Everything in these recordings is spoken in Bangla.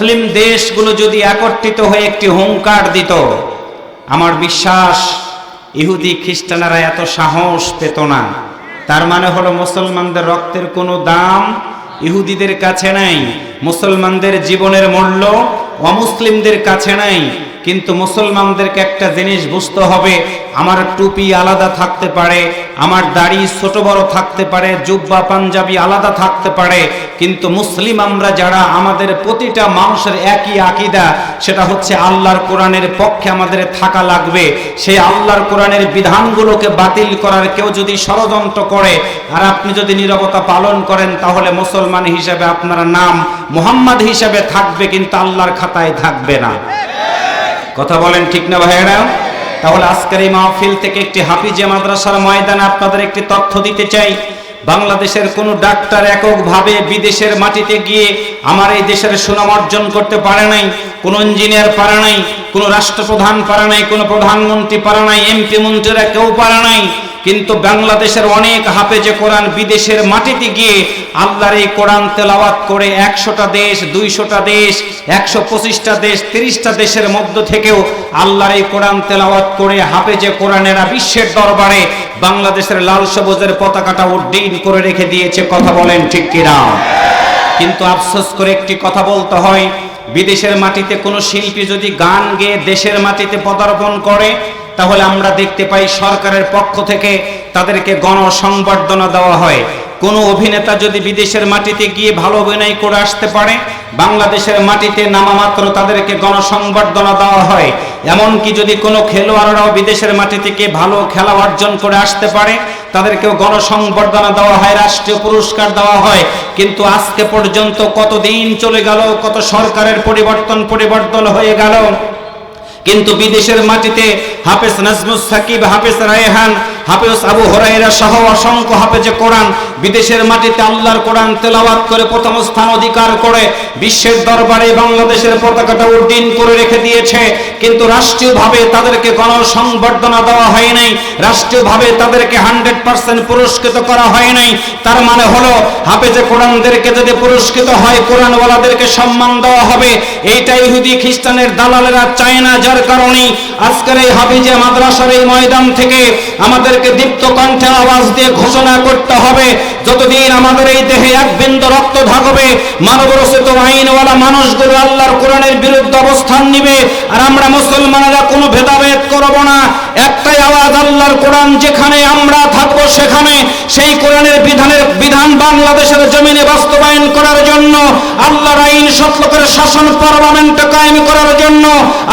মুসলিম দেশগুলো যদি একত্রিত হয়ে একটি হুঙ্কার দিত, আমার বিশ্বাস ইহুদি খ্রিস্টানেরা এত সাহস পেত না। তার মানে হলো মুসলমানদের রক্তের কোনো দাম ইহুদিদের কাছে নাই, মুসলমানদের জীবনের মূল্য অমুসলিমদের কাছে নাই। কিন্তু মুসলমানদেরকে একটা জিনিস বুঝতে হবে, আমার টুপি আলাদা থাকতে পারে, আমার দাড়ি ছোট বড় থাকতে পারে, জুব্বা পাঞ্জাবি আলাদা থাকতে পারে, কিন্তু মুসলিম আমরা যারা, আমাদের প্রতিটা মানুষের একই আকীদা, সেটা হচ্ছে আল্লাহর কোরআনের পক্ষে আমাদের থাকা লাগবে। সেই আল্লাহর কোরআনের বিধানগুলোকে বাতিল করার কেউ যদি ষড়যন্ত্র করে আর আপনি যদি নীরবতা পালন করেন, তাহলে মুসলমান হিসেবে আপনার নাম মুহাম্মদ হিসেবে থাকবে, কিন্তু আল্লাহর খাতায় থাকবে না। কথা বলেন ঠিক না ভাইয়েরা? তাহলে আজকের এই মাহফিল থেকে একটি হাফিজে মাদ্রাসার ময়দানে আপনাদের একটি তথ্য দিতে চাই। বাংলাদেশের কোন ডাক্তার এককভাবে বিদেশের মাটিতে গিয়ে আমার এই দেশের সুনাম অর্জন করতে পারে নাই, কোন ইঞ্জিনিয়ার পারে নাই, কোন রাষ্ট্রপ্রধান পারে নাই, কোন প্রধানমন্ত্রী পারে নাই, এমপি মন্ত্রীরা কেউ পারে নাই। কিন্তু বাংলাদেশের অনেক হাফেজে কোরআন বিদেশের মাটিতে গিয়ে আল্লাহর এই কোরআন তেলাওয়াত করে 100টা দেশ, 200টা দেশ, 125টা দেশ, 30টা দেশের মধ্য থেকেও আল্লাহর এই কোরআন তেলাওয়াত করে হাফেজে কোরআনেরা বিশ্বের দরবারে বাংলাদেশের লাল সবুজের পতাকাটা উড্ডীন করে রেখে দিয়েছে। কথা বলেন ঠিক কিনা? কিন্তু আফসোস করে একটি কথা বলতে হয়, বিদেশের মাটিতে কোনো শিল্পী যদি গান গেয়ে দেশের মাটিতে পদার্পণ করে, তাহলে আমরা দেখতে পাই সরকারের পক্ষ থেকে তাদেরকে গণসংবর্ধনা দেওয়া হয়। কোনো অভিনেতা যদি বিদেশের মাটিতে গিয়ে ভালো অভিনয় করে আসতে পারে, বাংলাদেশের মাটিতে নামামাত্র তাদেরকে গণসংবর্ধনা দেওয়া হয়। এমনকি যদি কোনো খেলোয়াড়রাও বিদেশের মাটি থেকে ভালো খেলা অর্জন করে আসতে পারে, তাদেরকেও গণসংবর্ধনা দেওয়া হয়, রাষ্ট্রীয় পুরস্কার দেওয়া হয়। কিন্তু আজকে পর্যন্ত কতদিন চলে গেল, কত সরকারের পরিবর্তন হয়ে গেল, কিন্তু বিদেশের মাটিতে হাফেজ নাজমুস সাকিব, হাফেজ রায়হান, হাফেজ আবু হুরায়রা সহ অসংখ্য হাফেজে কোরআন বিদেশের মাটিতে আল্লাহর কোরআন তেলাওয়াত করে প্রথম স্থান অধিকার করে বিশ্বের দরবারে বাংলাদেশের পতাকাটা উড্ডীন করে রেখে দিয়েছে। কিন্তু রাষ্ট্রীয়ভাবে তাদেরকে গণসংবর্ধনা দেওয়া হয় নাই, রাষ্ট্রীয়ভাবে তাদেরকে 100% পুরস্কৃত করা হয় নাই। তার মানে হলো হাফেজে কোরআনদেরকে যদি পুরস্কৃত হয়, কোরআনওয়ালাদেরকে সম্মান দেওয়া হবে। এইটা ইহুদি খ্রিস্টানের দালালেরা চায় না। যার কারণে আজকের এই হাফিজে মাদ্রাসার এই ময়দান থেকে আমাদেরকে দীপ্ত কণ্ঠে আওয়াজ দিয়ে ঘোষণা করতে হবে, যতদিন আমাদের এই দেহে এক বিন্দু রক্ত থাকবে, মানবরচিত আইনওয়ালা মানুষগুলো আল্লাহর কোরআনের বিরুদ্ধে অবস্থান নিবে, আর আমরা মুসলমানেরা কোনো ভেদাভেদ করব না। একটাই আওয়াজ, আল্লাহর কোরআন যেখানে আমরা থাকবো সেখানে সেই কোরআনের বিধান বাংলাদেশের জমিনে বাস্তবায়ন করার জন্য, আল্লাহর আইন সত্যকের শাসন পার্লামেন্টে কায়েম করার জন্য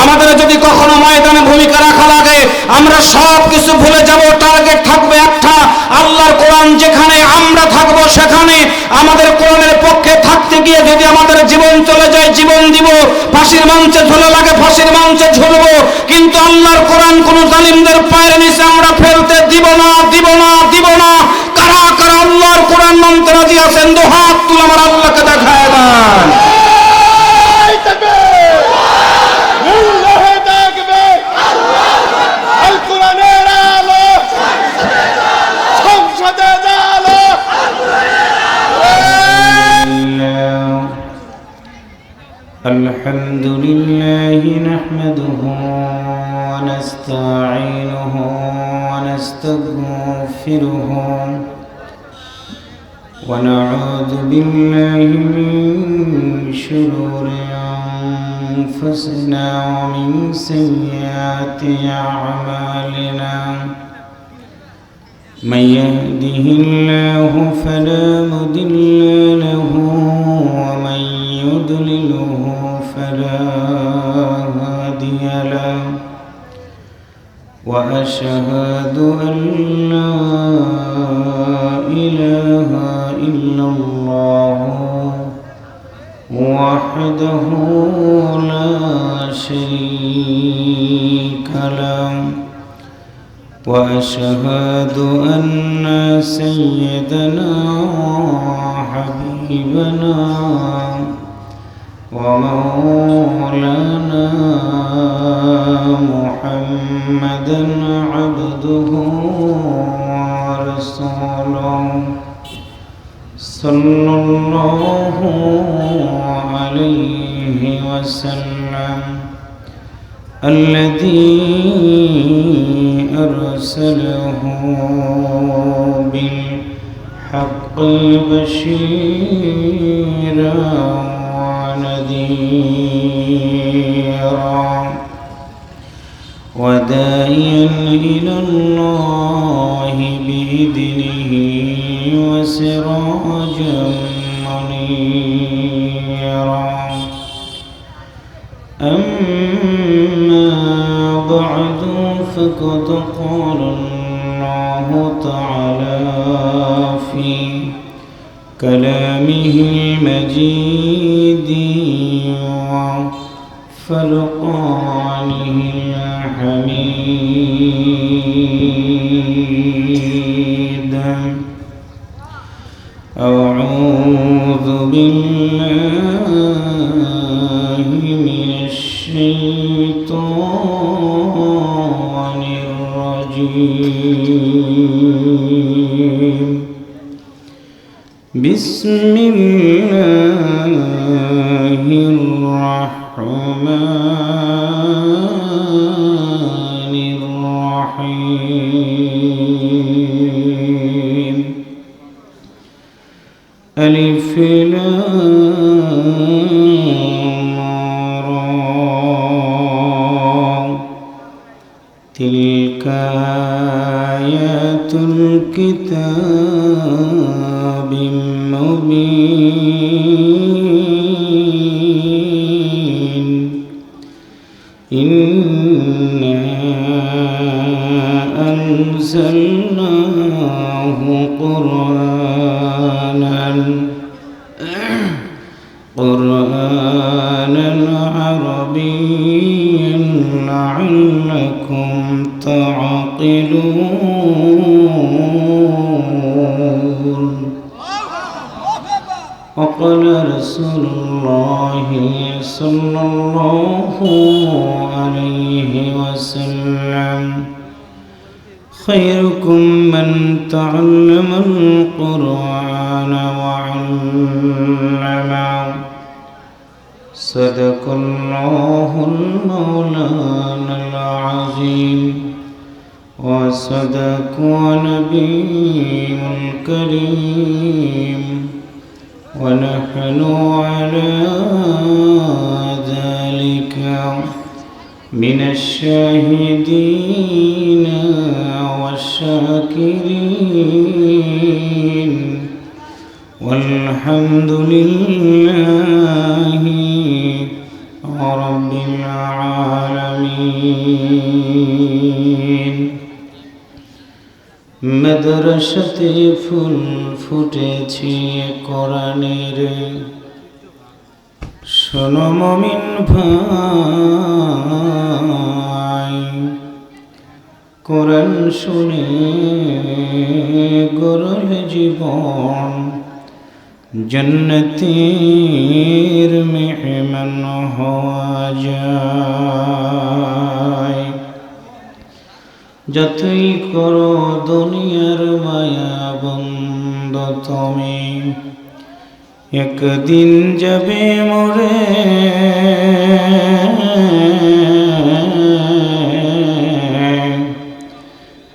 আমাদের যদি কখনো ময়দানে ভূমিকা রাখা লাগে, আমরা সব কিছু ভুলে যাব। টার্গেট থাকবে একটা, আল্লাহর কোরআন যেখানে আমরা থাকবো সেখানে আমাদের কোরআনের পক্ষে থাকতে গিয়ে যদি আমাদের জীবন চলে যায়, জীবন দিব। ফাঁসির মঞ্চে ঝুলে লাগে, ফাঁসির মঞ্চে ঝুলবো, কিন্তু আল্লাহর কোরআন কোন জালিমদের পায়ের নিচে আমরা ফেলতে দিব না, দিব না, দিব না। কারা কারা আল্লাহর কোরআন মানতে রাজি আছেন? দু হাত তুলে আমার আল্লাহকে দেখায় দেন। الحمد لله نحمده ونستعينه ونستغفره ونعوذ بالله من شرور أنفسنا ومن سيئات أعمالنا من يهده الله فلا مضل له ومن يضلله فلا هادي له وأشهد أن لا إله إلا الله وحده لا شريك له وأشهد أن سيدنا وحبيبنا ومولانا محمدا عبده ورسوله صلى الله عليه وسلم الذي أرسله بالحق بشيرا ونذيرا وداعيا إلى الله بإذنه وسراجا منيرا أما بعد فقد قال الله تعالى في كلامه المجيد وفرقانه الحميد أعوذ بالله من الشيطان الرجيم بسم الله الرحمن الرحيم ألف لام را تلك آيات الكتاب المبين إنا أنزلناه قرآنا عربيا لعلكم تعقلون وقال رسول الله صلى الله عليه وسلم خيركم من تعلم القرآن وعلمه صدق الله المولانا العظيم وصدق نبيه الكريم ونحن على ذلك من الشاهدين والشاكرين والحمد لله رب العالمين মাদ্রাসাতে ফুল ফুটেছে কোরআনের শোনো মুমিন ভাই কোরআন শুনে গড়লে জীবন জান্নাতের মেহমান হওয়া যায় যতই করো দুনিয়ার মায়া বন্ধ তুমি একদিন যাবে মরে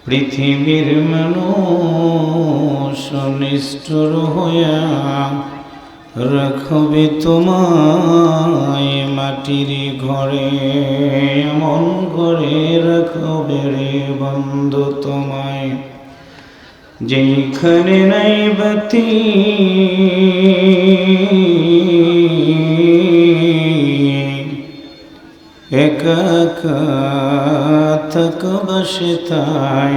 পৃথিবীর মানুষ নিষ্ঠুর হইয়া রাখবে তোমায় মাটির ঘরে এমন ঘরে রাখবে রে বন্ধু তোমায় যেখানে নাই বাতি একা একা থাকবে সে তাই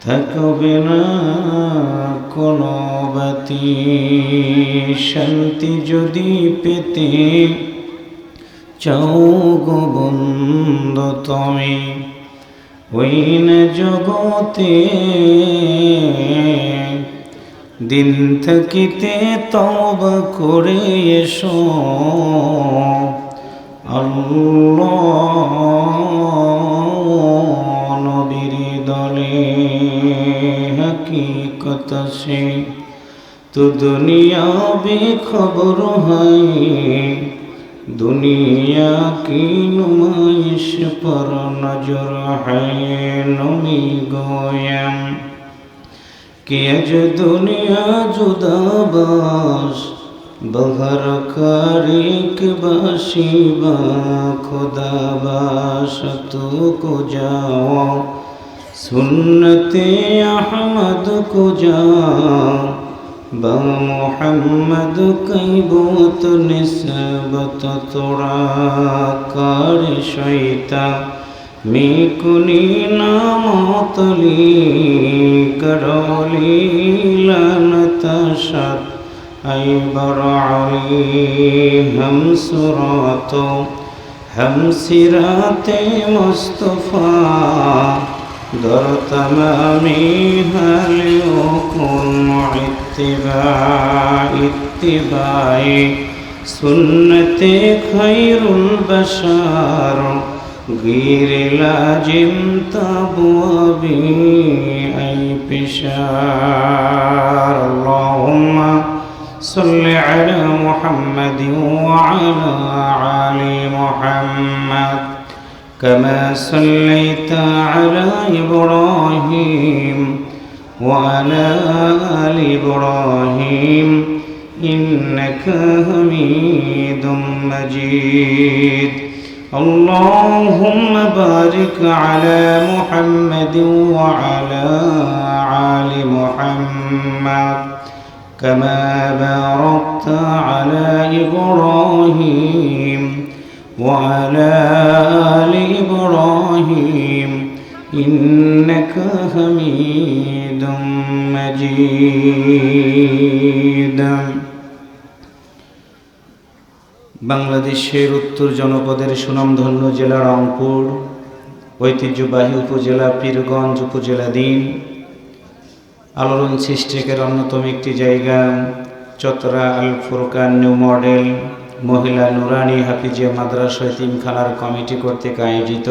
থাকবে না কোনো বাতি শান্তি যদি পেতে চাও গো বন্ধু তুমি ওই না জগতে দিন থাকিতে তওবা করে এসো আল্লাহ নবীর দলে হাকিকত সে तो दुनिया बेखबर है दुनिया की नुमाइश पर नजर है नमी गोयम कि अज दुनिया जुदाबाश बहर कारिक बाशिबा खुदाबाश तो को जाओ सुन्नते अहमद को जाओ बा मोहम्मद कई बोत निस्बत तोड़ा कार शैता मेकुनी नामतली करौली लनतशत ऐ बरअली हम सुरातो हम सिराते मुस्तफ़ा दर तमामी हलियोकुन इत्तिबाई सुन्नते खैरुल बशार गिर लाजिम तबुअबी ऐ पिशार अल्लाहुम्मा सल्लि अला मुहम्मद व अला आलि मुहम्मद कमा सल्लैता अला इब्राहीम व अला आलि इब्राहीम इन्नका हमीदुम मजीद اللهم بارك على محمد وعلى آل محمد كما باركت على إبراهيم وعلى آل إبراهيم إنك حميد مجيد বাংলাদেশের উত্তর জনপদের সুনামধন্য জেলা রংপুর, ঐতিহ্যবাহী উপজেলা পীরগঞ্জ উপজেলাধীন আলোড়ন সৃষ্টিকের অন্যতম একটি জায়গা চতরা আল ফুরকান নিউ মডেল মহিলা নুরানি হাফিজিয়া মাদ্রাসা এতিমখানার কমিটি কর্তৃক আয়োজিত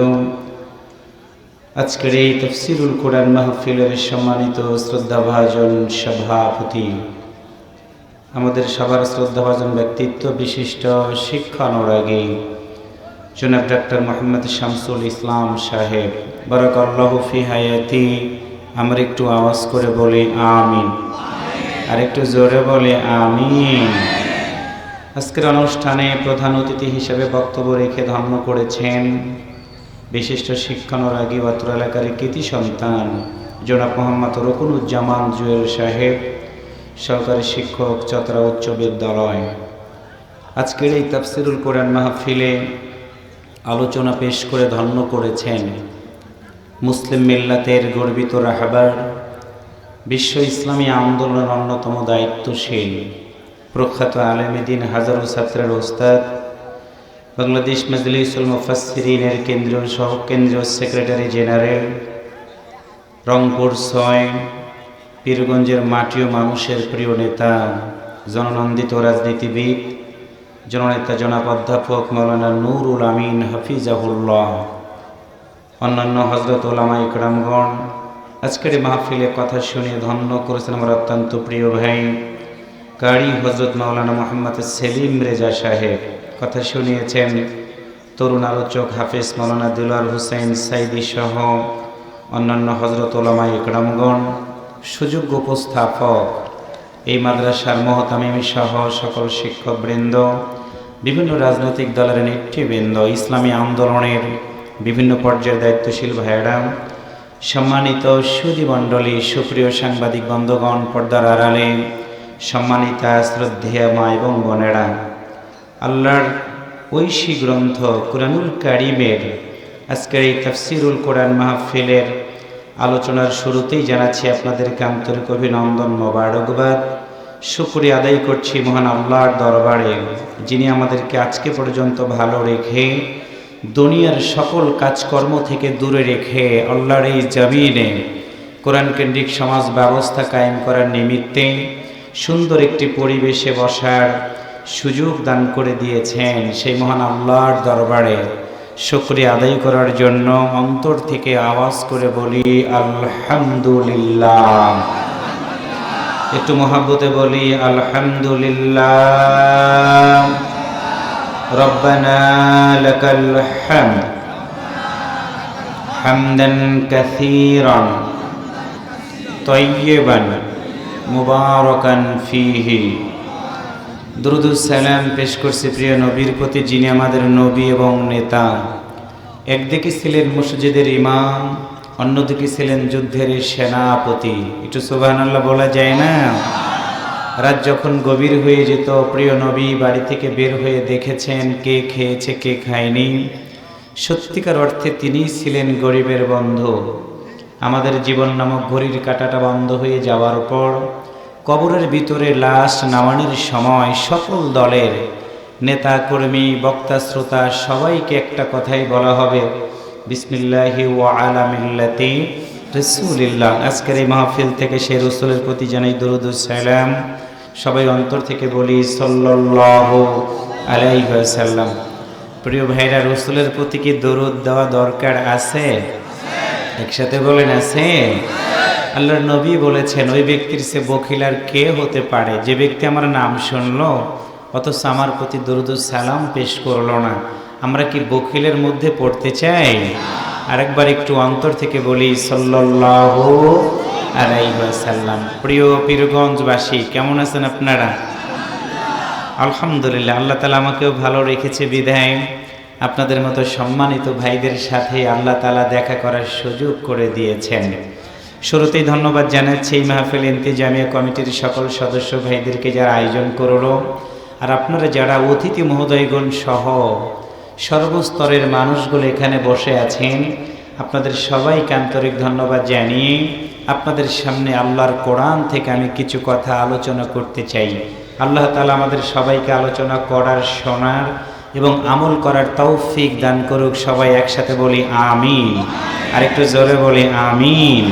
আজকের এই তাফসীরুল কোরআন মাহফিলের সম্মানিত শ্রদ্ধাভাজন সভাপতি, আমাদের সবার শ্রদ্ধাভাজন ব্যক্তিত্ব বিশিষ্ট শিক্ষানুরাগী জনাব ডাক্তার মোহাম্মদ শামসুল ইসলাম সাহেব, বারাকাল্লাহু ফি হায়াতি। আমরা একটু আওয়াজ করে বলি আমিন, আর একটু জোরে বলে আমিন। আজকের অনুষ্ঠানে প্রধান অতিথি হিসেবে বক্তব্য রেখে ধন্য করেছেন বিশিষ্ট শিক্ষানুরাগী অত্র এলাকার কৃতি সন্তান জনাব মোহাম্মদ রকুনুজ্জামান জুয়েল সাহেব, সহকারী শিক্ষক চতরা উচ্চ বিদ্যালয়। আজকের এই তাফসীরুল কোরআন মাহফিলে আলোচনা পেশ করে ধন্য করেছেন মুসলিম মিল্লাতের গর্বিত রাহবার, বিশ্ব ইসলামী আন্দোলনের অন্যতম দায়িত্বশীল প্রখ্যাত আলেমে দ্বীন হাজারো ছাত্রের ওস্তাদ, বাংলাদেশ মাজলিসুল মুফাসসিরিনের কেন্দ্রীয় সেক্রেটারি জেনারেল, রংপুর ৬ পীরগঞ্জের মাটি ও মানুষের প্রিয় নেতা, জননন্দিত রাজনীতিবিদ জননেতা জনাব অধ্যাপক মাওলানা নুরুল আমিন হাফিজাহুল্লাহ, অন্যান্য হযরত উলামা ইকরামগণ, আজকের মাহফিলে কথা শুনিয়ে ধন্য করেছেন আমার অত্যন্ত প্রিয় ভাই কারি হযরত মাওলানা মোহাম্মদ সেলিম রেজা সাহেব, কথা শুনিয়েছেন তরুণ আলোচক হাফেজ মাওলানা দিলওয়ার হুসাইন সাইদি সহ অন্যান্য হযরত উলামা ইকরামগণ, সুযোগ্য উপস্থাপক, এই মাদ্রাসার মহতামিম সহ সকল শিক্ষকবৃন্দ, বিভিন্ন রাজনৈতিক দলের নেতৃবৃন্দ, ইসলামী আন্দোলনের বিভিন্ন পর্যায়ের দায়িত্বশীল ভাইয়েরা, সম্মানিত সুধীমণ্ডলী, সুপ্রিয় সাংবাদিক বন্ধুগণ, পর্দার আড়ালে সম্মানিতা শ্রদ্ধেয়া মা এবং বোনেরা, আল্লাহর ঐশী গ্রন্থ কুরআনুল কারীমের আজকের এই তাফসীরুল কোরআন মাহফিলের আলোচনার শুরুতেই জানাচ্ছি আপনাদেরকে আন্তরিক অভিনন্দন, মোবারকবাদ, শুকরিয়া আদায় করছি মহান আল্লাহর দরবারে, যিনি আমাদেরকে আজকে পর্যন্ত ভালো রেখে দুনিয়ার সকল কাজকর্ম থেকে দূরে রেখে আল্লাহর এই জমিনে কোরআন কেন্দ্রিক সমাজ ব্যবস্থা কায়েম করার নিমিত্তে সুন্দর একটি পরিবেশে বসার সুযোগ দান করে দিয়েছেন। সেই মহান আল্লাহর দরবারে শুকরিয়া আদায় করার জন্য অন্তর থেকে আওয়াজ করে বলি আলহামদুলিল্লাহ। একটু মহাব্বতে বলি আলহামদুলিল্লাহ। রব্বানা লাকাল হামদ হামদান কাসীরান তাইয়্যিবান মুবারাকান ফীহি। দুরূদুস সালাম পেশ করছি প্রিয় নবীর প্রতি, যিনি আমাদের নবী এবং নেতা। একদিকে ছিলেন মসজিদের ইমাম, অন্যদিকে ছিলেন যুদ্ধের সেনাপতি। একটু সুবহানাল্লাহ বলা যায় না? রাত যখন গভীর হয়ে যেত, প্রিয় নবী বাড়ি থেকে বের হয়ে দেখেছেন কে খেয়েছে কে খায়নি। সত্যিকার অর্থে তিনিই ছিলেন গরিবের বন্ধু। আমাদের জীবন নামক ঘড়ির কাঁটাটা বন্ধ হয়ে যাওয়ার পর কবরের ভিতরে লাশ নামানোর সময় সকল দলের নেতা কর্মী বক্তা শ্রোতা সবাইকে একটা কথাই বলা হবে, বিসমিল্লাহি ওয়া আলা মিল্লাতি রাসূলিল্লাহ। আজকের এই মাহফিল থেকে সেই রাসূলের প্রতি জানাই দরুদুস সালাম। সবাই অন্তর থেকে বলি সাল্লাল্লাহু আলাইহি ওয়াসাল্লাম। প্রিয় ভাইরা, রাসূলের প্রতি কি দরুদ দেওয়া দরকার আছে? একসাথে বলেন আছে। আল্লাহর নবী বলেছেন, ওই ব্যক্তির সে বখিল আর কে হতে পারে যে ব্যক্তি আমার নাম শুনলো অথচ আমার প্রতি দরুদুস সালাম পেশ করলো না। আমরা কি বখিলের মধ্যে পড়তে চাই? আরেকবার একটু অন্তর থেকে বলি সাল্লাল্লাহু আলাইহি ওয়াসাল্লাম। প্রিয় পীরগঞ্জবাসী, কেমন আছেন আপনারা? আলহামদুলিল্লাহ। আল্লাহ তাআলা আমাকেও ভালো রেখেছে বিধায় আপনাদের মতো সম্মানিত ভাইদের সাথে আল্লাহ তাআলা দেখা করার সুযোগ করে দিয়েছেন। শুরুতেই ধন্যবাদ জানাচ্ছি এই মাহফিল ইন্তেজামিয়া কমিটির সকল সদস্য ভাইদেরকে যারা আয়োজন করলো, আর আপনারা যারা অতিথি মহোদয়গণ সহ সর্বস্তরের মানুষগুলো এখানে বসে আছেন, আপনাদের সবাইকে আন্তরিক ধন্যবাদ জানিয়ে আপনাদের সামনে আল্লাহর কোরআন থেকে আমি কিছু কথা আলোচনা করতে চাই। আল্লাহ তাআলা আমাদের সবাইকে আলোচনা করার, শোনার এবং আমল করার তৌফিক দান করুক। সবাই একসাথে বলি আমিন। আর একটু জোরে বলি আমিন।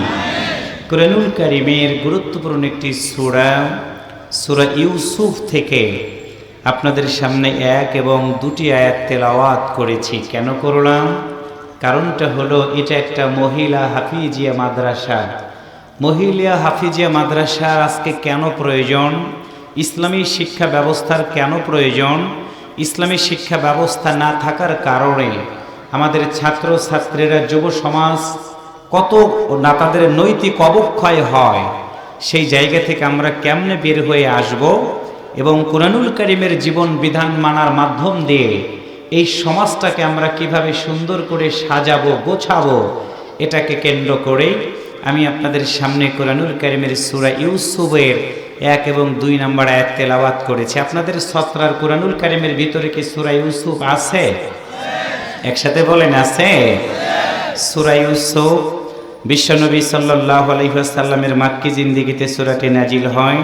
কুরআনুল কারীমের গুরুত্বপূর্ণ একটি সূরা, সূরা ইউসুফ থেকে আপনাদের সামনে 1 এবং 2টি আয়াত তেলাওয়াত করেছি। কেন করলাম? কারণটা হলো এটা একটা মহিলা হাফিজিয়া মাদ্রাসা। মহিলা হাফিজিয়া মাদ্রাসার আজকে কেন প্রয়োজন? ইসলামী শিক্ষা ব্যবস্থার কেন প্রয়োজন? ইসলামী শিক্ষা ব্যবস্থা না থাকার কারণে আমাদের ছাত্র ছাত্রীরা, যুব সমাজ কত না তাদের নৈতিক অবক্ষয় হয়। সেই জায়গা থেকে আমরা কেমনে বের হয়ে আসব এবং কুরআনুল কারীমের জীবন বিধান মানার মাধ্যম দিয়ে এই সমাজটাকে আমরা কিভাবে সুন্দর করে সাজাবো, গোছাবো, এটাকে কেন্দ্র করে আমি আপনাদের সামনে কুরআনুল কারীমের সূরা ইউসুফের 1 এবং 2 নম্বর আয়াত তেলাওয়াত করেছি। আপনাদের সত্রার কুরআনুল কারীমের ভিতরে কি সূরা ইউসুফ আছে? একসাথে বলেন আছে। সূরা ইউসুফ বিশ্বনবী সাল্লাল্লাহু আলাইহি ওয়াসাল্লামের মাক্কি জিন্দেগিতে সূরাটি নাজিল হয়।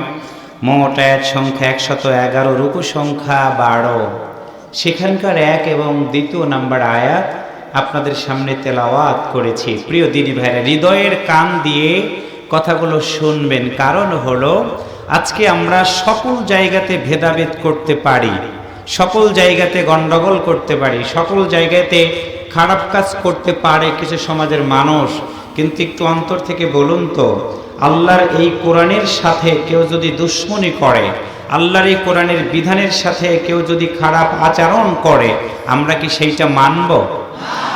মোট আয়াত সংখ্যা 111, রুকু সংখ্যা 12। সেখানকার 1 এবং 2 নম্বর আয়াত আপনাদের সামনে তেলাওয়াত করেছি। প্রিয় দিনী ভাইরা, হৃদয়ের কান দিয়ে কথাগুলো শুনবেন। কারণ হলো আজকে আমরা সকল জায়গাতে ভেদাভেদ করতে পারি, সকল জায়গাতে গন্ডগোল করতে পারি, সকল জায়গাতে খারাপ কাজ করতে পারে কিছু সমাজের মানুষ। কিন্তু একটু অন্তর থেকে বলুন তো, আল্লাহর এই কোরআনের সাথে কেউ যদি দুশ্মনী করে, আল্লাহর এই কোরআনের বিধানের সাথে কেউ যদি খারাপ আচরণ করে, আমরা কি সেইটা মানব?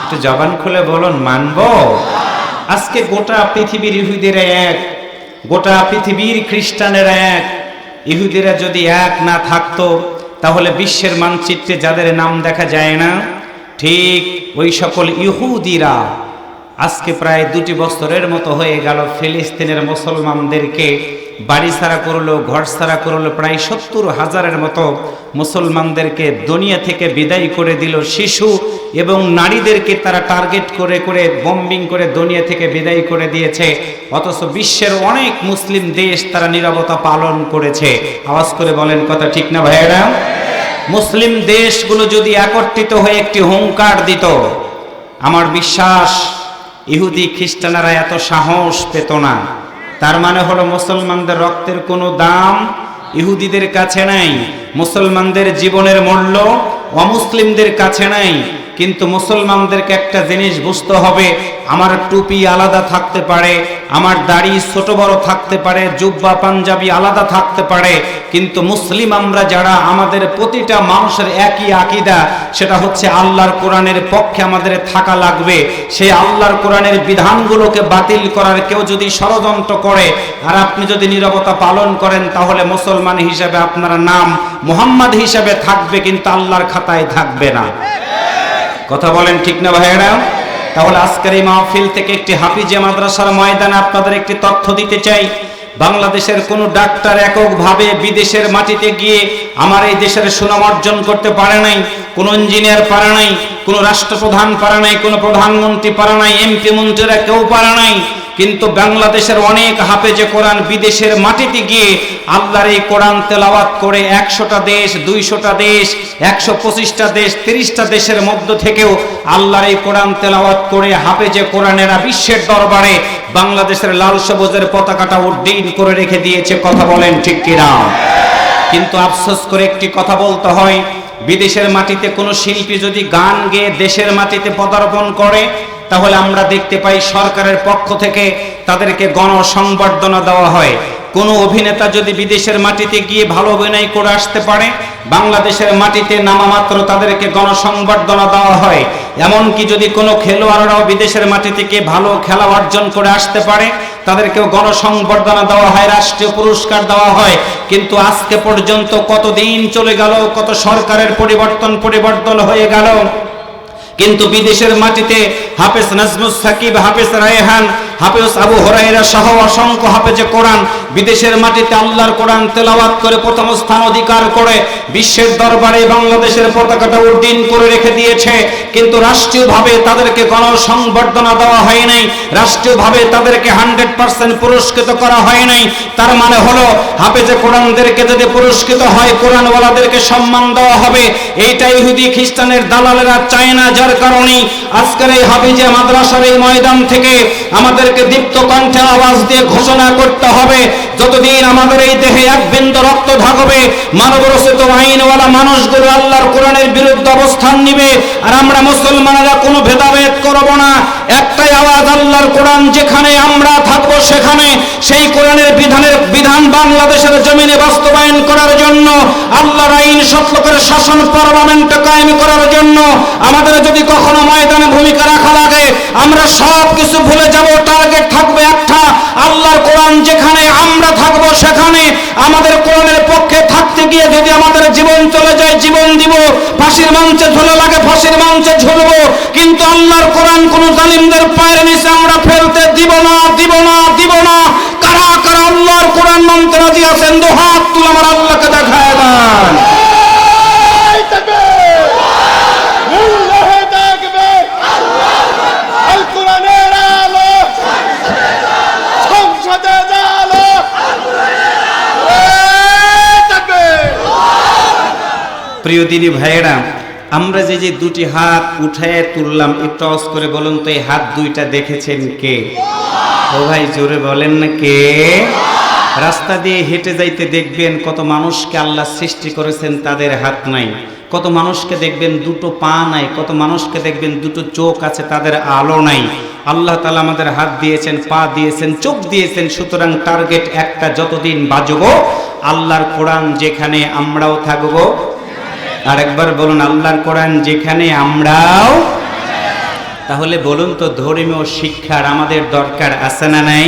একটু জবান খুলে বলুন, মানব? আজকে গোটা পৃথিবীর ইহুদিরা এক, গোটা পৃথিবীর খ্রিস্টানেরা এক। ইহুদিরা যদি এক না থাকতো তাহলে বিশ্বের মানচিত্রে যাদের নাম দেখা যায় না, ঠিক ওই সকল ইহুদিরা আজকে প্রায় 2 বছরের মতো হয়ে গেল ফিলিস্তিনের মুসলমানদেরকে বাড়ি ছাড়া করলো, ঘর ছাড়া করলো। প্রায় 70,000-এর মতো মুসলমানদেরকে দুনিয়া থেকে বিদায় করে দিল। শিশু এবং নারীদেরকে তারা টার্গেট করে করে বম্বিং করে দুনিয়া থেকে বিদায় করে দিয়েছে। অথচ বিশ্বের অনেক মুসলিম দেশ তারা নীরবতা পালন করেছে। আওয়াজ করে বলেন, কথা ঠিক না ভাইয়েরা? মুসলিম দেশগুলো যদি একত্রিত হয়ে একটি হুঙ্কার দিত, আমার বিশ্বাস ইহুদি খ্রিস্টানেরা এত সাহস পেত না। তার মানে হলো মুসলমানদের রক্তের কোনো দাম ইহুদিদের কাছে নাই, মুসলমানদের জীবনের মূল্য অমুসলিমদের কাছে নাই। কিন্তু মুসলমানদেরকে একটা জিনিস বুঝতে হবে, আমার টুপি আলাদা থাকতে পারে, আমার দাড়ি ছোট বড় থাকতে পারে, জুব্বা পাঞ্জাবি আলাদা থাকতে পারে, কিন্তু মুসলিম আমরা যারা, আমাদের প্রতিটা মানুষের একই আকীদা, সেটা হচ্ছে আল্লাহর কোরআনের পক্ষে আমাদের থাকা লাগবে। সেই আল্লাহর কোরআনের বিধানগুলোকে বাতিল করার কেউ যদি ষড়যন্ত্র করে আর আপনি যদি নীরবতা পালন করেন, তাহলে মুসলমান হিসেবে আপনার নাম মুহাম্মদ হিসেবে থাকবে, কিন্তু আল্লাহর খাতায় থাকবে না। কথা বলেন ঠিক না ভাইয়েরা? তাহলে আজকের এই মাহফিল থেকে একটি হাফিজে মাদ্রাসার ময়দানে আপনাদের একটি তথ্য দিতে চাই। বাংলাদেশের কোন ডাক্তার এককভাবে বিদেশের মাটিতে গিয়ে আমার এই দেশের সুনাম অর্জন করতে পারে নাই, কোন ইঞ্জিনিয়ার পারে নাই, কোন রাষ্ট্রপ্রধান পারে নাই, কোন প্রধানমন্ত্রী পারে নাই, এমপি মন্ত্রীরা কেউ পারে নাই। কিন্তু বাংলাদেশের অনেক হাফেজে কোরআন বিদেশের মাটিতে গিয়ে আল্লাহর এই কোরআন তেলাওয়াত করে 100টা দেশ, 200টা দেশ, 125টা দেশ, 30টা দেশের মধ্য থেকেও আল্লাহর এই কোরআন তেলাওয়াত করে হাফেজে কোরআনেরা বিশ্বের দরবারে বাংলাদেশের লাল সবুজের পতাকাটা উড্ডীন করে রেখে দিয়েছে। কথা বলেন ঠিক কিনা? কিন্তু আফসোস করে একটি কথা বলতে হয়, বিদেশের মাটিতে কোনো শিল্পী যদি গান গেয়ে দেশের মাটিতে পদার্পণ করে, তাহলে আমরা দেখতে পাই সরকারের পক্ষ থেকে তাদেরকে গণসংবর্ধনা দেওয়া হয়। কোনো অভিনেতা যদি বিদেশের মাটিতে গিয়ে ভালো অভিনয় করে আসতে পারে, বাংলাদেশের মাটিতে নামামাত্র তাদেরকে গণসংবর্ধনা দেওয়া হয়। এমনকি যদি কোনো খেলোয়াড়রাও বিদেশের মাটি থেকে ভালো খেলা অর্জন করে আসতে পারে, তাদেরকেও গণসংবর্ধনা দেওয়া হয়, রাষ্ট্রীয় পুরস্কার দেওয়া হয়। কিন্তু আজকে পর্যন্ত কতদিন চলে গেল, কত সরকারের পরিবর্তন হয়ে গেল, কিন্তু বিদেশের মাটিতে হাফেজ নাজমুস সাকিব, হাফেজ রায়হান, হাফেজ আবু হুরায়রা সহ অসংখ্য হাফেজে কোরআন বিদেশের মাটিতে আল্লাহর কোরআন তেলাওয়াত করে প্রথম স্থান অধিকার করে বিশ্বের দরবারে বাংলাদেশের পতাকাটা উড্ডীন করে রেখে দিয়েছে। কিন্তু রাষ্ট্রীয়ভাবে তাদেরকে গণসংবর্ধনা দেওয়া হয় নাই, রাষ্ট্রীয়ভাবে তাদেরকে 100% পুরস্কৃত করা হয় নাই। তার মানে হলো হাফেজে কোরআনদেরকে যদি পুরস্কৃত হয়, কোরআনওয়ালাদেরকে সম্মান দেওয়া হবে। এইটা ইহুদি খ্রিস্টানের দালালেরা চায় না, যার কারণে আজকের এই হাফেজে মাদ্রাসার এই ময়দান থেকে আমাদেরকে দীপ্ত কণ্ঠে আওয়াজ দিয়ে ঘোষণা করতে হবে, যতদিন আমাদের এই দেহে এক বিন্দু রক্ত থাকবে, মানবরচিত আইনওয়ালা মানুষগুলো আল্লাহর কোরআনের বিরুদ্ধে অবস্থান নিবে, আর আমরা মুসলমানেরা কোনো ভেদাভেদ করব না। একটাই আওয়াজ, আল্লাহর কোরআন যেখানে আমরা থাকবো সেখানে সেই কোরআনের বিধান বাংলাদেশের জমিনে বাস্তবায়ন করার জন্য, আল্লাহর আইন সত্যকের শাসন পার্লামেন্টে কায়েম করার জন্য আমাদের যদি কখনো ময়দানে ভূমিকা রাখা লাগে, আমরা সব কিছু ভুলে যাব। টার্গেট থাকবে একটা, আল্লাহর কোরআন যেখানে আমরা থাকবো সেখানে আমাদের কোরআনের পক্ষে থাকতে গিয়ে যদি আমাদের জীবন চলে যায়, জীবন দিব। ফাঁসির মঞ্চে ঝুলে লাগে, ফাঁসির মঞ্চে ঝুলবো, কিন্তু আল্লাহর কোরআন কোন জালিমদের পায়ের নিচে আমরা ফেলতে দিব না, দিব না, দিব না। কারা কারা আল্লাহর কোরআন মানতে রাজি আছেন? দুহাত তুলে আমার আল্লাহকে দেখায় দেন। প্রিয় দিনী ভাইয়েরা, আমরা যে দুটি হাত উঠায় তুললাম, একটু আওয়াজ করে বলুন তো, এই হাত দুইটা দেখেছেন কে? ও ভাই জোরে বলেন না কে? রাস্তা দিয়ে হেঁটে যাইতে দেখবেন কত মানুষকে আল্লাহ সৃষ্টি করেছেন, তাদের হাত নাই। কত মানুষকে দেখবেন দুটো পা নাই, কত মানুষকে দেখবেন দুটো চোখ আছে, তাদের আলো নাই। আল্লাহ তাআলা আমাদের হাত দিয়েছেন, পা দিয়েছেন, চোখ দিয়েছেন। সুতরাং টার্গেট একটা, যতদিন বাজবো আল্লাহর কোরআন যেখানে আমরাও থাকবো। আর একবার বলুন, আল্লাহর কোরআন যেখানে আমরাও। তাহলে বলুন তো, ধর্মীয় শিক্ষার আমাদের দরকার আছে না নাই?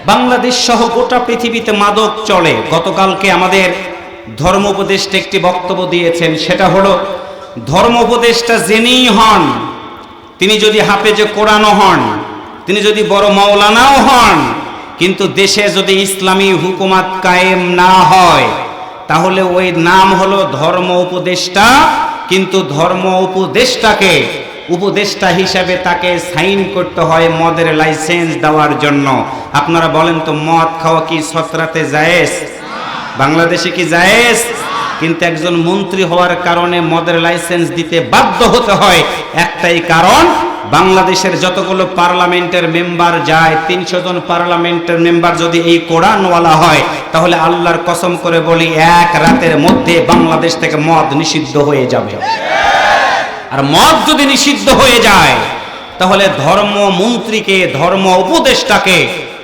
বাংলাদেশ সহ গোটা পৃথিবীতে মাদক চলে। গতকালকে আমাদের ধর্ম উপদেষ্টা একটি বক্তব্য দিয়েছেন, সেটা হলো ধর্ম উপদেষ্টা যিনিই হন, তিনি যদি হাফেজে কোরআনও হন, তিনি যদি বড় মাওলানাও হন, কিন্তু দেশে যদি ইসলামী হুকুমত কায়েম না হয়, তাহলে ওই নাম হলো ধর্ম উপদেষ্টা। কিন্তু ধর্ম উপদেষ্টাকে উপদেষ্টা হিসাবে তাকে সাইন করতে হয় মদের লাইসেন্স দেওয়ার জন্য। আপনারা বলেন তো, মদ খাওয়া কি সতরাতে জায়েজ? বাংলাদেশে কি জায়েজ? কিন্তু একজন মন্ত্রী হওয়ার কারণে মদের লাইসেন্স দিতে বাধ্য হতে হয়। একটাই কারণ, বাংলাদেশের যতগুলো পার্লামেন্টের মেম্বার যায়, 300 জন পার্লামেন্টের মেম্বার যদি এই কোরআনওয়ালা হয়, তাহলে আল্লাহর কসম করে বলি, এক রাতের মধ্যে বাংলাদেশ থেকে মদ নিষিদ্ধ হয়ে যাবে। আর মদ যদি নিষিদ্ধ হয়ে যায় তাহলে ধর্ম মন্ত্রীকে ধর্ম উপদেষ্টাকে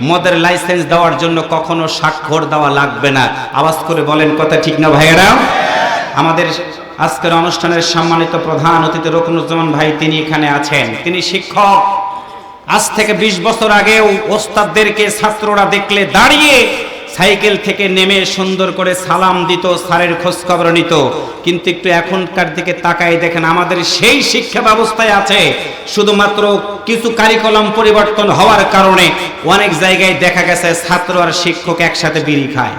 মদের লাইসেন্স দেওয়ার জন্য কখনো স্বাক্ষর দেওয়া লাগবে না। আওয়াজ করে বলেন কথা ঠিক না ভাইয়েরা? আমাদের আজকের অনুষ্ঠানের সম্মানিত প্রধান অতিথি রুকনুজ্জামান ভাই, তিনি এখানে আছেন, তিনি শিক্ষক। আজ থেকে 20 বছর আগেও ওস্তাদদেরকে ছাত্ররা দেখলে দাঁড়িয়ে সাইকেল থেকে নেমে সুন্দর করে সালাম দিত, স্যারের খোঁজ খবর নিত। কিন্তু একটু এখনকার দিকে তাকাই দেখেন, আমাদের সেই শিক্ষা ব্যবস্থায় আছে, শুধুমাত্র কিছু কারিকুলাম পরিবর্তন হওয়ার কারণে অনেক জায়গায় দেখা গেছে ছাত্র আর শিক্ষক একসাথে বিড়ি খায়।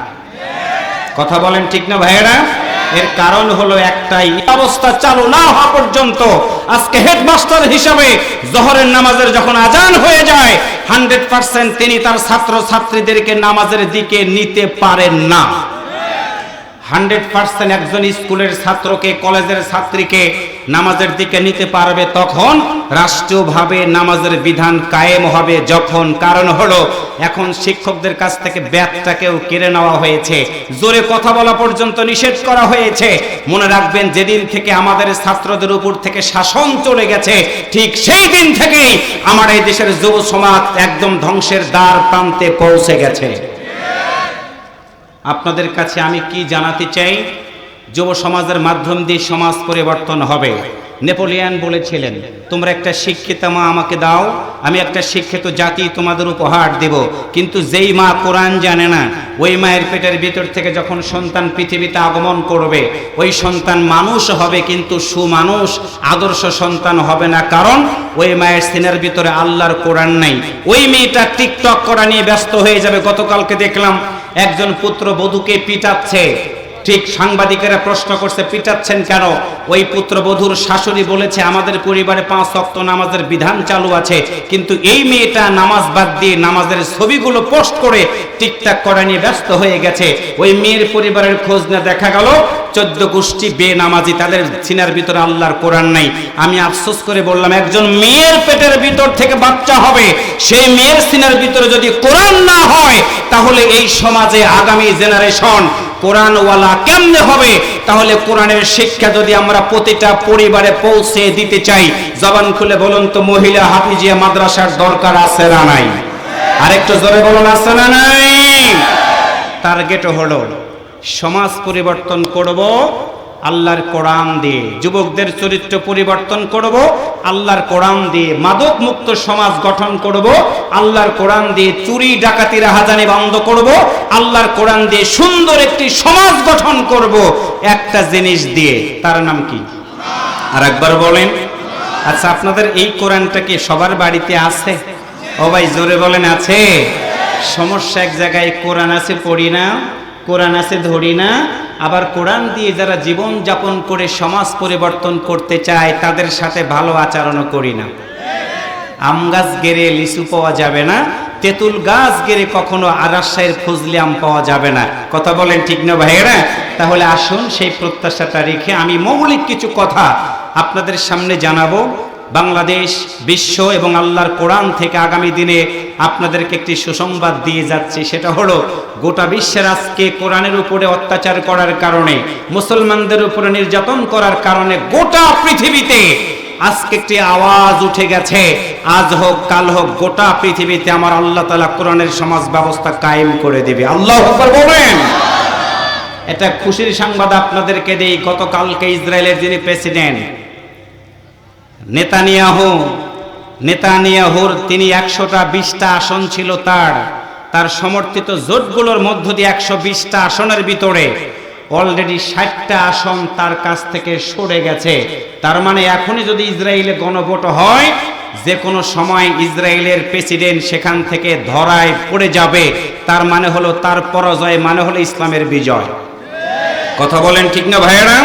কথা বলেন ঠিক না ভাইয়েরা? এর কারণ হলো একটাই, অবস্থা চালু না হওয়া পর্যন্ত আজকে হেডমাস্টার হিসাবে জোহরের নামাজের যখন আজান হয়ে যায় 100% তিনি তার ছাত্র ছাত্রীদেরকে নামাজের দিকে নিতে পারেন না। 100% একজন স্কুলের ছাত্রকে, কলেজের ছাত্রীকে নামাজের দিকে নিতে পারবে তখন রাষ্ট্রীয়ভাবে নামাজের বিধান কায়েম হবে যখন। কারণ হলো এখন শিক্ষকদের কাছ থেকে ব্যাগটাকেও কেড়ে নেওয়া হয়েছে, জোরে কথা বলা পর্যন্ত নিষেধ করা হয়েছে। মনে রাখবেন, যেদিন থেকে আমাদের ছাত্রদের উপর থেকে শাসন চলে গেছে ঠিক সেই দিন থেকেই আমার এই দেশের যুব সমাজ একদম ধ্বংসের দ্বার প্রান্তে পৌঁছে গেছে। আপনাদের কাছে আমি কি জানাতে চাই, যুব সমাজের মাধ্যম দিয়ে সমাজ পরিবর্তন হবে। নেপোলিয়ান বলেছিলেন, তোমরা একটা শিক্ষিত মা আমাকে দাও, আমি একটা শিক্ষিত জাতি তোমাদের উপহার দেব। কিন্তু যেই মা কোরআন জানে না, ওই মায়ের পেটের ভিতর থেকে যখন সন্তান পৃথিবীতে আগমন করবে, ওই সন্তান মানুষ হবে কিন্তু সুমানুষ, আদর্শ সন্তান হবে না। কারণ ওই মায়ের সিনার ভিতরে আল্লাহর কোরআন নাই। ওই মেয়েটা টিকটক করা নিয়ে ব্যস্ত হয়ে যাবে। গতকালকে দেখলাম একজন পুত্র বধূকে পিটাচ্ছে, ঠিক সাংবাদিকেরা প্রশ্ন করছে পিটাচ্ছেন কেন? ওই পুত্রবধূর শাশুড়ি বলেছে আমাদের পরিবারে 5 ওয়াক্ত নামাজের বিধান চালু আছে, কিন্তু এই মেয়েটা নামাজ বাদ দিয়ে নামাজের ছবিগুলো পোস্ট করে টিকটক করা নিয়ে ব্যস্ত হয়ে গেছে। ওই মেয়ের পরিবারের খোঁজ না দেখা গেল 14 গোষ্ঠী বেনামাজি, তাদের সিনার ভিতরে আল্লাহর কোরআন নাই। আমি আফসোস করে বললাম, একজন মেয়ের পেটের ভিতর থেকে বাচ্চা হবে, সেই মেয়ের সিনার ভিতরে যদি কোরআন না হয় তাহলে এই সমাজে আগামী জেনারেশন কোরআনওয়ালা কেমনে হবে? তাহলে কোরআনের শিক্ষা যদি আমরা প্রতিটা পরিবারে পৌঁছে দিতে চাই, জবান খুলে বলুন তো মহিলা হাফিজিয়া মাদ্রাসার দরকার আছে না নাই? আরেকটু জোরে বলুন, আছে না নাই? টার্গেট হলো সমাজ পরিবর্তন করব আল্লাহর কোরআন দিয়ে, যুবকদের চরিত্র পরিবর্তন করব আল্লাহর কোরআন দিয়ে, মাদক মুক্ত সমাজ গঠন করব আল্লাহর কোরআন দিয়ে, চুরি ডাকাতি রাহাজানি বন্ধ করব আল্লাহর কোরআন দিয়ে, সুন্দর একটি সমাজ গঠন করব একটা জিনিস দিয়ে। তার নাম কি? আর একবার বলেন। আচ্ছা, আপনাদের এই কোরআনটা কি সবার বাড়িতে আছে? ও ভাই জোরে বলেন, আছে? সমস্যা এক জায়গায়, কোরআন আছে পড়ি না, কোরআন আছে ধরি না, আবার কোরআন দিয়ে যারা জীবন যাপন করে সমাজ পরিবর্তন করতে চায় তাদের সাথে ভালো আচরণও করি না। আম গাছ গেড়ে লিচু পাওয়া যাবে না, তেঁতুল গাছ গেড়ে কখনো রাজশাহীর ফজলি আম পাওয়া যাবে না। কথা বলেন ঠিক না ভাইয়েরা? তাহলে আসুন সেই প্রত্যাশাটা রেখে আমি মৌলিক কিছু কথা আপনাদের সামনে জানাবো। বাংলাদেশ, বিশ্ব এবং আল্লাহর কোরআন থেকে আগামী দিনে আপনাদেরকে একটি সুসংবাদ দিয়ে যাচ্ছি। সেটা হলো, গোটা বিশ্বের আজকে কোরআনের উপরে অত্যাচার করার কারণে, মুসলমানদের উপরে নির্যাতন করার কারণে গোটা পৃথিবীতে আজকে একটি আওয়াজ উঠে গেছে, আজ হোক কাল হোক গোটা পৃথিবীতে আমার আল্লাহ তাআলা কোরআনের সমাজ ব্যবস্থা কায়েম করে দেবে। আল্লাহু আকবার বলেন। এটা খুশির সংবাদ আপনাদেরকে দেই। গতকালকে ইসরায়েলের যিনি প্রেসিডেন্ট নেতানিয়াহুর তিনি 120টা আসন ছিল তার সমর্থিত জোটগুলোর মধ্য দিয়ে 120টা আসনের ভিতরে অলরেডি 60টা আসন তার কাছ থেকে সরে গেছে। তার মানে এখনই যদি ইসরায়েলে গণভোট হয়, যে কোনো সময় ইসরায়েলের প্রেসিডেন্ট সেখান থেকে ধরায় পড়ে যাবে। তার মানে হলো তার পরাজয় মানে হলো ইসলামের বিজয়। কথা বলেন ঠিক না ভাইয়েরা?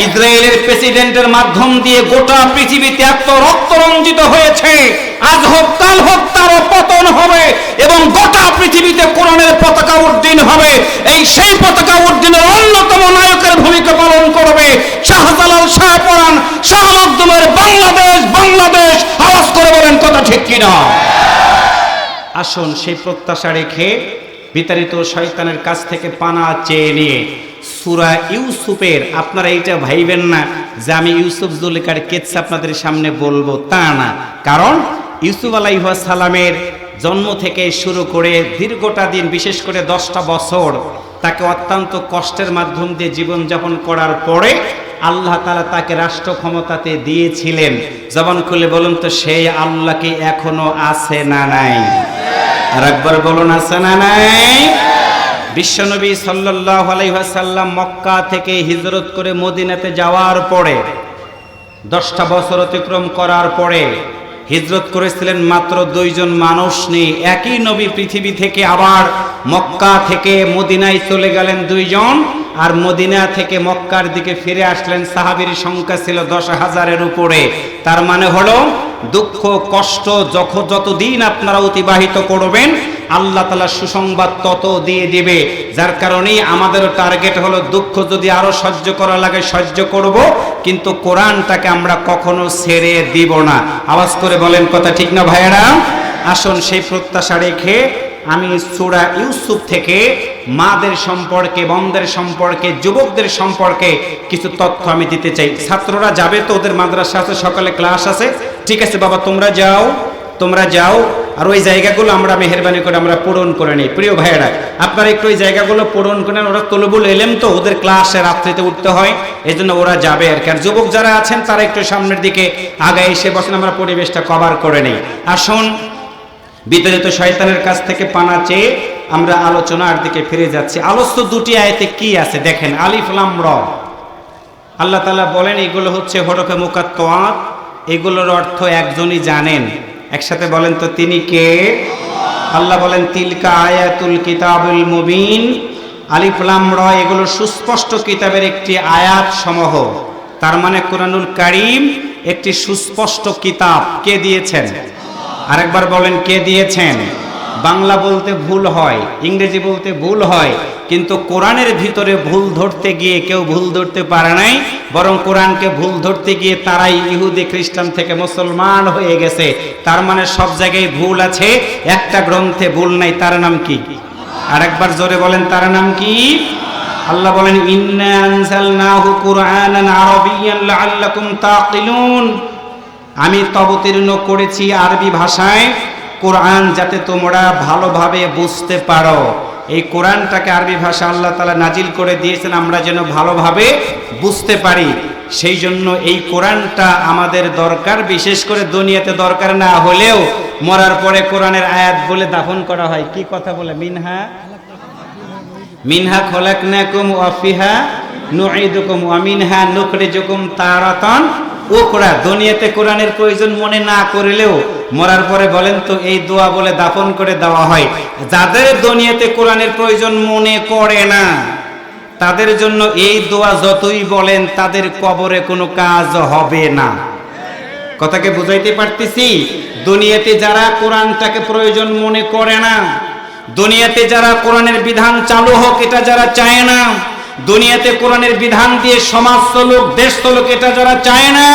ইসরায়েলের প্রেসিডেন্টের মাধ্যম দিয়ে গোটা পৃথিবীতে এত রক্ত রঞ্জিত হয়েছে, আজ হোক কাল হোক তারও পতন হবে এবং গোটা পৃথিবীতে কোরআনের পতাকা উড্ডীন হবে। এই সেই পতাকা উড্ডীনের অন্যতম নায়কের ভূমিকা পালন করবে শাহজালাল, শাহপরান, শাহ মখদুমের বাংলাদেশ। বাংলাদেশ আওয়াজ করে বলেন কথা ঠিক কিনা? আসুন সেই প্রত্যাশা রেখে বিতাড়িত শয়তানের কাছ থেকে পানা চেয়ে নিয়ে সূরা ইউসুফের, আপনারা এইটা ভাইবেন না যে আমি ইউসুফ জুলেখার কেচ্ছা আপনাদের সামনে বলবো, তা না। কারণ ইউসুফ আলাইহিস সালামের জন্ম থেকে শুরু করে দীর্ঘটা দিন, বিশেষ করে 10টা বছর তাকে অত্যন্ত কষ্টের মাধ্যম দিয়ে জীবনযাপন করার পরে আল্লাহ তাআলা তাকে রাষ্ট্র ক্ষমতাতে দিয়েছিলেন। জবান খুলে বলুন তো, সেই আল্লাহ কি এখনো আছে না নাই? আর একবার বলুন, আছে না নাই? বিশ্বনবী সাল্লাল্লাহু আলাইহি ওয়াসাল্লাম মক্কা থেকে হিজরত করে মদিনাতে যাওয়ার পরে 10টা বছর অতিক্রম করার পরে হিজরত করেছিলেন মাত্র 2 জন মানুষ নিয়ে। একই নবী পৃথিবী থেকে আবার মক্কা থেকে মদিনায় চলে গেলেন 2 জন, আর মদিনা থেকে মক্কার দিকে ফিরে আসলেন সাহাবীর সংখ্যা ছিল 10,000-এর উপরে। তার মানে হলো দুঃখ কষ্ট যতদিন আপনারা অতিবাহিত করবেন আল্লাহ তাআলা সুসংবাদ তত দিয়ে দিবে। যার কারণেই আমাদেরও টার্গেট হলো দুঃখ যদি আরো সহ্য করা লাগে সহ্য করব, কিন্তু কোরআনটাকে আমরা কখনো ছেড়ে দিব না। আওয়াজ করে বলেন কথা ঠিক না ভাইয়েরা? আসুন সেই প্রত্যাশা রেখে আমি সূরা ইউসুফ থেকে মাদের সম্পর্কে, বোনদের সম্পর্কে, যুবকদের সম্পর্কে কিছু তথ্য আমি দিতে চাই। ছাত্ররা যাবে তো, ওদের মাদ্রাসা আছে, সকালে ক্লাস আছে, ঠিক আছে বাবা তোমরা যাও, আর ওই জায়গাগুলো আমরা মেহেরবানি করে আমরা পূরণ করে নিই। প্রিয় ভাইয়েরা, আপনারা একটু ওই জায়গাগুলো পূরণ করেন। ওরা তলবুল এলেম তো, ওদের ক্লাসে রাত্রিতে উঠতে হয়, এই জন্য ওরা যাবে আর কি। আর যুবক যারা আছেন তারা একটু সামনের দিকে আগে এসে বসেন, আমরা পরিবেশটা কভার করে নিই। আসুন, বিতাড়িত শয়তানের কাছ থেকে পানা চেয়ে আমরা আলোচনার দিকে ফিরে যাচ্ছি। আলোচ্য 2টি আয়াতে কি আছে দেখেন। আলিফ লাম র, আল্লাহ তাআলা বলেন এগুলো হচ্ছে হরফে মুকাত্তাত, এগুলোর অর্থ একজনই জানেন। একসাথে বলেন তো, তিনি কে? আল্লাহ বলেন তিলকা আয়াতুল কিতাবুল মুবিন। আলিফ লাম র এগুলো সুস্পষ্ট কিতাবের একটি আয়াত সমূহ। তার মানে কোরআনুল কারীম একটি সুস্পষ্ট কিতাব। কে দিয়েছেন? আরেকবার বলেন, কে দিয়েছেন? বাংলা বলতে ভুল হয়, ইংরেজি বলতে ভুল হয়, কিন্তু কোরআনের ভিতরে ভুল ধরতে গিয়ে কেউ ভুল ধরতে পারে নাই, বরং কোরআনকে ভুল ধরতে গিয়ে তারাই ইহুদি খ্রিস্টান থেকে মুসলমান হয়ে গেছে। তার মানে সব জায়গায় ভুল আছে, একটা গ্রন্থে ভুল নাই। তার নাম কি? আরেকবার জোরে বলেন, তার নাম কি? আল্লাহ বলেন ইন্না আনজালনাহু কুরআনান আরাবিয়্যান লাআল্লাকুম তাকিলুন। আমি অবতীর্ণ করেছি আরবি ভাষায় কোরআন, যাতে তোমরা ভালোভাবে বুঝতে পারো। এই কোরআনটাকে আরবি ভাষা আল্লাহ তাআলা নাজিল করে দিয়েছেন আমরা যেন ভালোভাবে বুঝতে পারি। সেই জন্য এই কোরআনটা আমাদের দরকার, বিশেষ করে দুনিয়াতে দরকার না হলেও মরার পরে কোরআনের আয়াত বলে দাফন করা হয়। কি কথা বলে? মিনহা খলাকনাকুম ওয়া ফিহা নুঈদুকুম ওয়া মিনহা নুখরিজুকুম তারাতান উখরা। দুনিয়াতে কোরআনের প্রয়োজন মনে না করলেও মরার পরে বলেন তো এই দোয়া বলে দাফন করে দেওয়া হয়। যাদের দুনিয়াতে কোরআনের প্রয়োজন মনে করে না তাদের জন্য এই দোয়া যতই বলেন তাদের কবরে কোনো কাজ হবে না। কথাকে বুঝাইতে পারতেছি? দুনিয়াতে যারা কোরআনটাকে প্রয়োজন মনে করে না, দুনিয়াতে যারা কোরআনের বিধান চালু হোক এটা যারা চায় না, দুনিয়াতে কোরআনের বিধান দিয়ে সমাজ চলুক, দেশ চলুক, এটা যারা চায় না,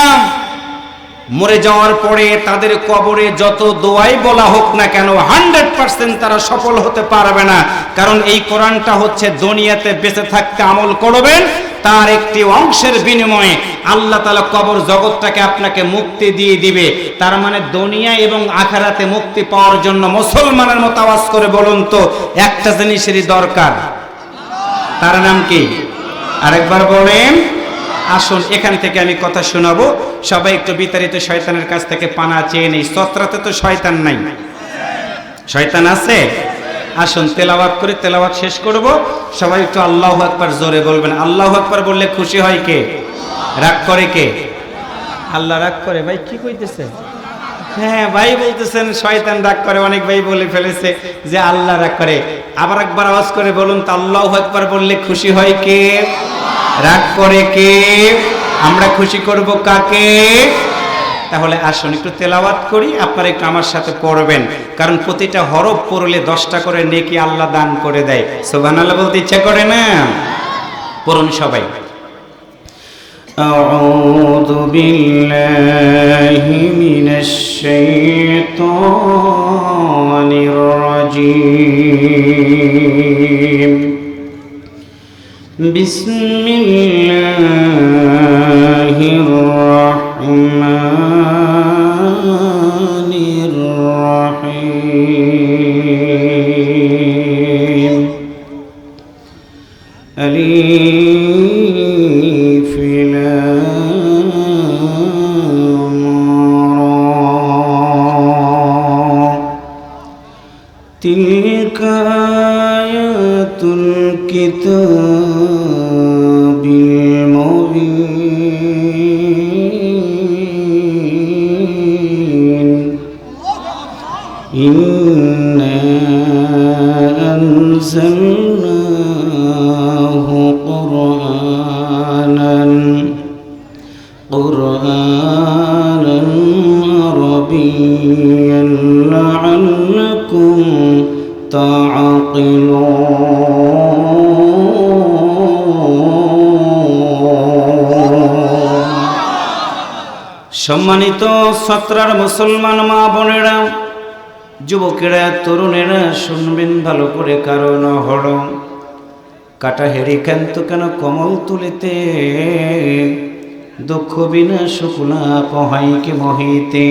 মরে যাওয়ার পরে তাদের কবরে যত দোয়াই বলা হোক না কেন 100% তারা সফল হতে পারবে না। কারণ এই কোরআনটা হচ্ছে দুনিয়াতে বেঁচে থাকতে আমল করবেন, তার একটি অংশের বিনিময়ে আল্লাহ তাআলা কবর জগৎটাকে আপনাকে মুক্তি দিয়ে দিবে। তার মানে দুনিয়া এবং আখিরাতে মুক্তি পাওয়ার জন্য মুসলমানের মতো আওয়াজ করে বলুন তো একটা জিনিসেরই দরকার, তার নাম কি? আরেকবার বলেন। আসুন এখান থেকে আমি কথা শোনাবো। সবাই একটু বিতাড়িত শয়তানের কাছ থেকে পানা চেয়ে নেই। সত্রাতে তো শয়তান নাই, শয়তান আছে? আসুন তেলাওয়াত করে তেলাওয়াত শেষ করব। সবাই একটু আল্লাহু আকবার জোরে বলবেন। আল্লাহু আকবার বললে খুশি হয় কে? রাগ করে কে? আল্লাহ রাগ করে? ভাই কি কইতেছে? হ্যাঁ ভাই বলতেছেন শয়তান রাগ করে। অনেক ভাই বলে ফেলেছে যে আল্লাহ রাগ করে। আবার একবার আওয়াজ করে বলুন তো আল্লাহু আকবার বললে খুশি হয় কে? রাগ করে কে? আমরা খুশি করব কাকে? তাহলে আসুন একটু তেলাওয়াত করি, আপনারা একটু আমার সাথে পড়বেন, কারণ প্রতিটা হরফ পড়লে 10টা করে নেকি আল্লাহ দান করে দেয়। সুবহানাল্লাহ বলতে ইচ্ছা করে না? পড়ুন সবাই। আউযু বিল্লাহি মিনাশ শাইতানির রাজীম। বিসমিল্লাহির রহমানির রহিম আলিফ লাম রা তিলকা আয়াতুল কিতাবিল মুবিন ইন্না আনজালনাহু কুরআনান আরাবিয়্যান লাআল্লাকুম সম্মানিত ছাত্রার মুসলমান মা বোনেরা, যুবকেরা, তরুণেরা শুনবেন ভালো করে, কারণ হলো কাটা হেরি কেন্ত কেন কমল তুলিতে দুঃখ বিনা শুকুলা পহাইকে মহিতে।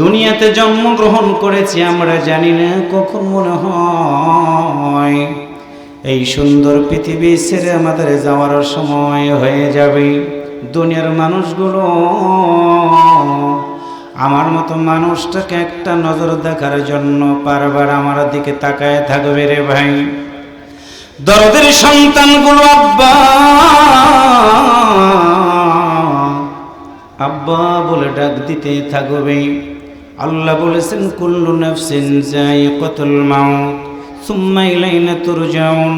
দুনিয়াতে জন্মগ্রহণ করেছি আমরা জানি না কখন মনে হয় এই সুন্দর পৃথিবী ছেড়ে আমাদের যাওয়ার সময় হয়ে যাবে। দুনিয়ার মানুষগুলো আমার মতো মানুষটাকে একটা নজর দেখার জন্য বারবার আমার দিকে তাকায় থাকবে রে ভাই। দরদের সন্তানগুলো আব্বা আব্বা বলে ডাক দিতে থাকবে। আল্লাহ বলেছেন কুল্লু নাফসিন যায়িকাতুল মাউত সুম্মা ইলাইনা তুরজাউন।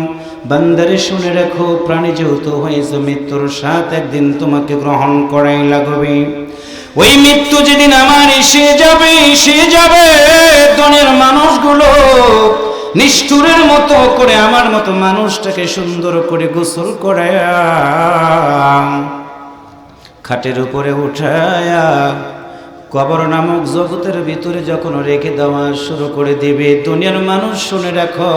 বান্দারে শুনে রাখো, প্রাণী যেহেতু হয়েছে মৃত্যুর স্বাদ একদিন তোমাকে গ্রহণ করাই লাগবে। ওই মৃত্যু যেদিন আমার এসে যাবে দুনিয়ার মানুষগুলো নিষ্ঠুরের মতো করে আমার মতো মানুষটাকে সুন্দর করে গোসল করায়া খাটের উপরে উঠায়া কবর নামক জগতের ভিতরে যখন রেখে দেওয়া শুরু করে দিবে, দুনিয়ার মানুষ শুনে রাখো,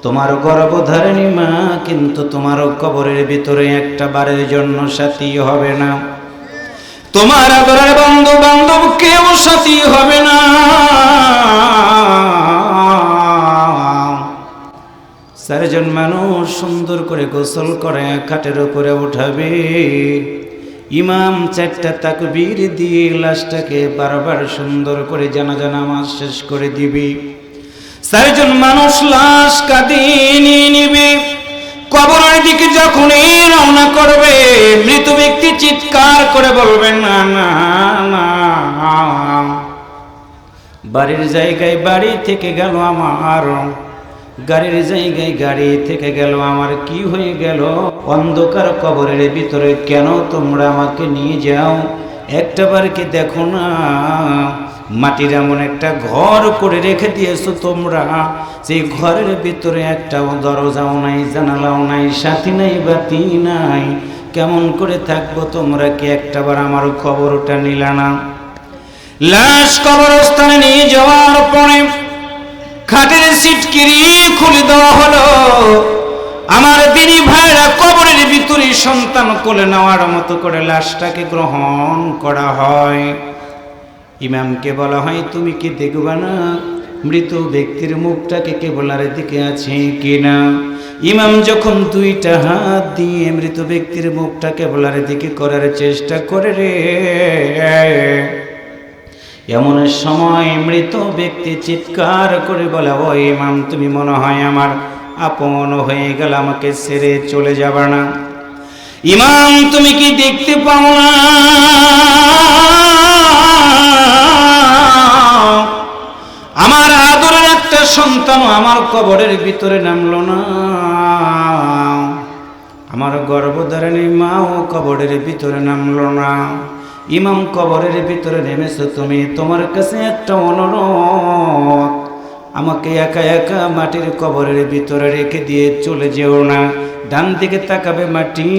তোমার গর্ভধারিণী মা কিন্তু তোমার কবরের ভিতরে একটা বারের জন্য সাথী হবে না। তোমার আদরের বন্ধু বান্ধব কেউ সাথী হবে না। চারজন মানুষ সুন্দর করে গোসল করে খাটের উপরে উঠাবে। ইমাম চারটা তাকবীর দিয়ে লাশটাকে বারবার সুন্দর করে জানাজা নামাজ শেষ করে দিবি। চারজন মানুষ লাশ কাঁদিয়ে নিয়ে নিবে। কবরের দিকে যখনই রওনা করবে, মৃত ব্যক্তি চিৎকার করে বলবেন না না না, বাড়ির জায়গায় বাড়ি থেকে গেল আমার, গাড়ির জায়গায় গাড়ি থেকে গেল আমার, কি হয়ে গেল? অন্ধকার কবরের ভিতরে কেন তোমরা আমাকে নিয়ে যাও? একটাবার কি দেখো না মাটির এমন একটা ঘর করে রেখে দিয়েছো তোমরা, সেই ঘরের ভিতরে একটাও দরজাও নাই, জানালাও নাই, সাথী নাই, বাতি নাই, কেমন করে থাকবো? তোমরা কি একটাবার আমার খবরটা নিলা না? লাশ কবরস্থানে নিয়ে যাওয়ার পরে খাটের সিটকিরি খুলে দেওয়া হলো। আমার দিনী ভাইরা কবরের ভিতরে সন্তান কোলে নেওয়ার মতো করে লাশটাকে গ্রহণ করা হয়। ইমামকে বলা হয়, তুমি কি দেখবা না মৃত ব্যক্তির মুখটাকে কেবলার দিকে আছে কিনা? ইমাম যখন দুইটা হাত দিয়ে মৃত ব্যক্তির মুখটা কেবলার দিকে করার চেষ্টা করে রে, এমন সময় মৃত ব্যক্তি চিৎকার করে বলে, ও ইমাম, তুমি মনে হয় আমার আপন হয়ে গেল, আমাকে ছেড়ে চলে যাবে না? ইমাম, তুমি কি দেখতে পাও না আমার আদরের একটা সন্তান আমার কবরের ভিতরে নামলো না? আমার গর্ভধারিণী মাও কবরের ভিতরে নামলো না। ইমাম, কবরের ভিতরে নেমেছো তুমি, তোমার কাছে একটা অনুরোধ, আমাকে একা একা মাটির কবরের ভিতরে রেখে দিয়ে চলে যেও না। ডান দিকে তাকাবে মাটি,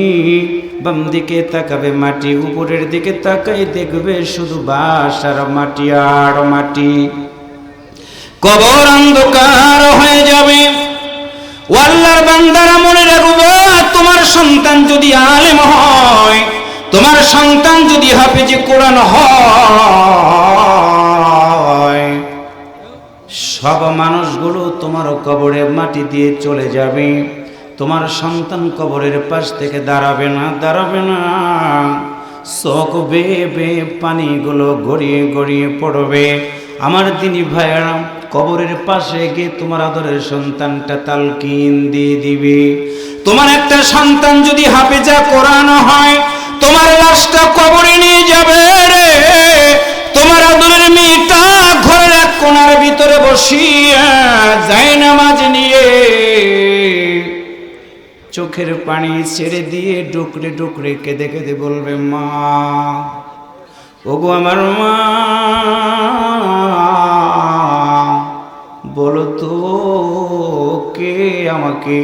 বাম দিকে তাকাবে মাটি, উপরের দিকে তাকাই দেখবে শুধু বাস আর মাটি আর মাটি। কবর অন্ধকার হয়ে যাবে। ও আল্লাহর বান্দারা মনে রাখবে, তোমার সন্তান যদি আলেম হয়, তোমার সন্তান যদি হাফেজে কোরআন হয়, সব মানুষগুলো তোমার কবরে মাটি দিয়ে চলে যাবে, তোমার সন্তান কবরের পাশ থেকে দাঁড়াবে না। চোখ বেয়ে বেয়ে পানিগুলো গড়িয়ে গড়িয়ে পড়বে। আমার দিনী ভাইয়েরা, কবরের পাশে গিয়ে তোমার আদরের সন্তানটা তালকিন দিয়ে দিবে। তোমার একটা সন্তান যদি হাফেজা কোরআন হয়, তোমার লাশটা কবরে নিয়ে যাবে রে। তোমার আদরের মেয়েটা ঘরের এক কোণার ভিতরে বসিয়া যায় নামাজ নিয়ে চোখের পানি ছেড়ে দিয়ে ডুকরে ডুকরে কেঁদে কেঁদে বলবে, মা, ওগো আমার মা, বলো তো কে আমাকে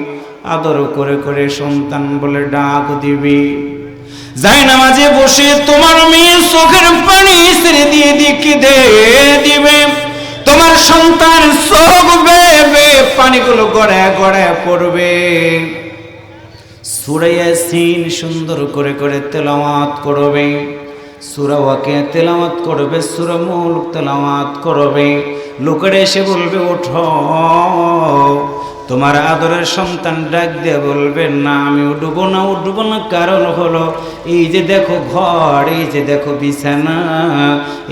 আদর করে করে সন্তান বলে ডাক দিবি। যাই নামাজে বসে তোমার মেয়ে চোখের পানি ছেড়ে দিয়ে কেঁদে দিবে। তোমার সন্তান চোখ বেয়ে বেয়ে পানিগুলো গড়ায় গড়ায় পড়বে। সূরা ইয়াসিন সুন্দর করে করে তেলাওয়াত করবে, সূরা ওয়াকিয়া তেলাওয়াত করবে, সূরা মুলক তেলাওয়াত করবে। লোকেরা এসে বলবে, ওঠো। তোমার আদরের সন্তান ডাক দিয়ে বলবে, না, আমি উঠবো না। কারণ হলো, এই যে দেখো ঘর, এই যে দেখো বিছানা,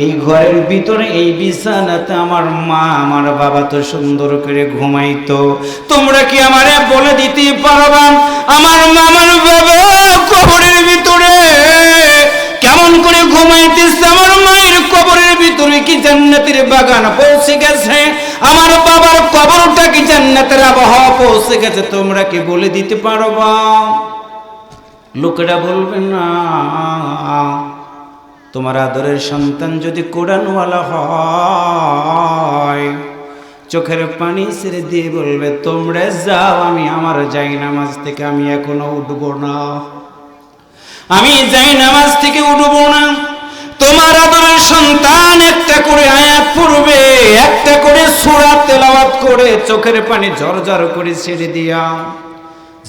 এই ঘরের ভিতরে এই বিছানাতে আমার মা আমার বাবা তো সুন্দর করে ঘুমাইতো। তোমরা কি আমারে বলে দিতে পারবা আমার মা আমার বাবা কবরের ভিতরে কেমন করে ঘুমাইতেছে? আমার মায়ের কবরের ভিতরে কি জান্নাতের বাগান পৌঁছে গেছে? আমার বাবার কবরটা কি জান্নাতের আবহাওয়া পৌঁছে গেছে? তোমরা কি বলে দিতে পারবা? লোকেরা বলবে, না। তোমার আদরের সন্তান যদি কোরআনওয়ালা হয়, চোখের পানি ছেড়ে দিয়ে বলবে, তোমরা যাও, আমি আমার যাই নামাজ থেকে আমি এখনো উঠবো না, আমি যাই নামাজ থেকে উঠবো না। তোমার আদরের সন্তান একটা করে আয়াত পড়বে, একটা করে সূরা তেলাওয়াত করে চোখের পানি ঝরঝর করে ছেড়ে দিয়া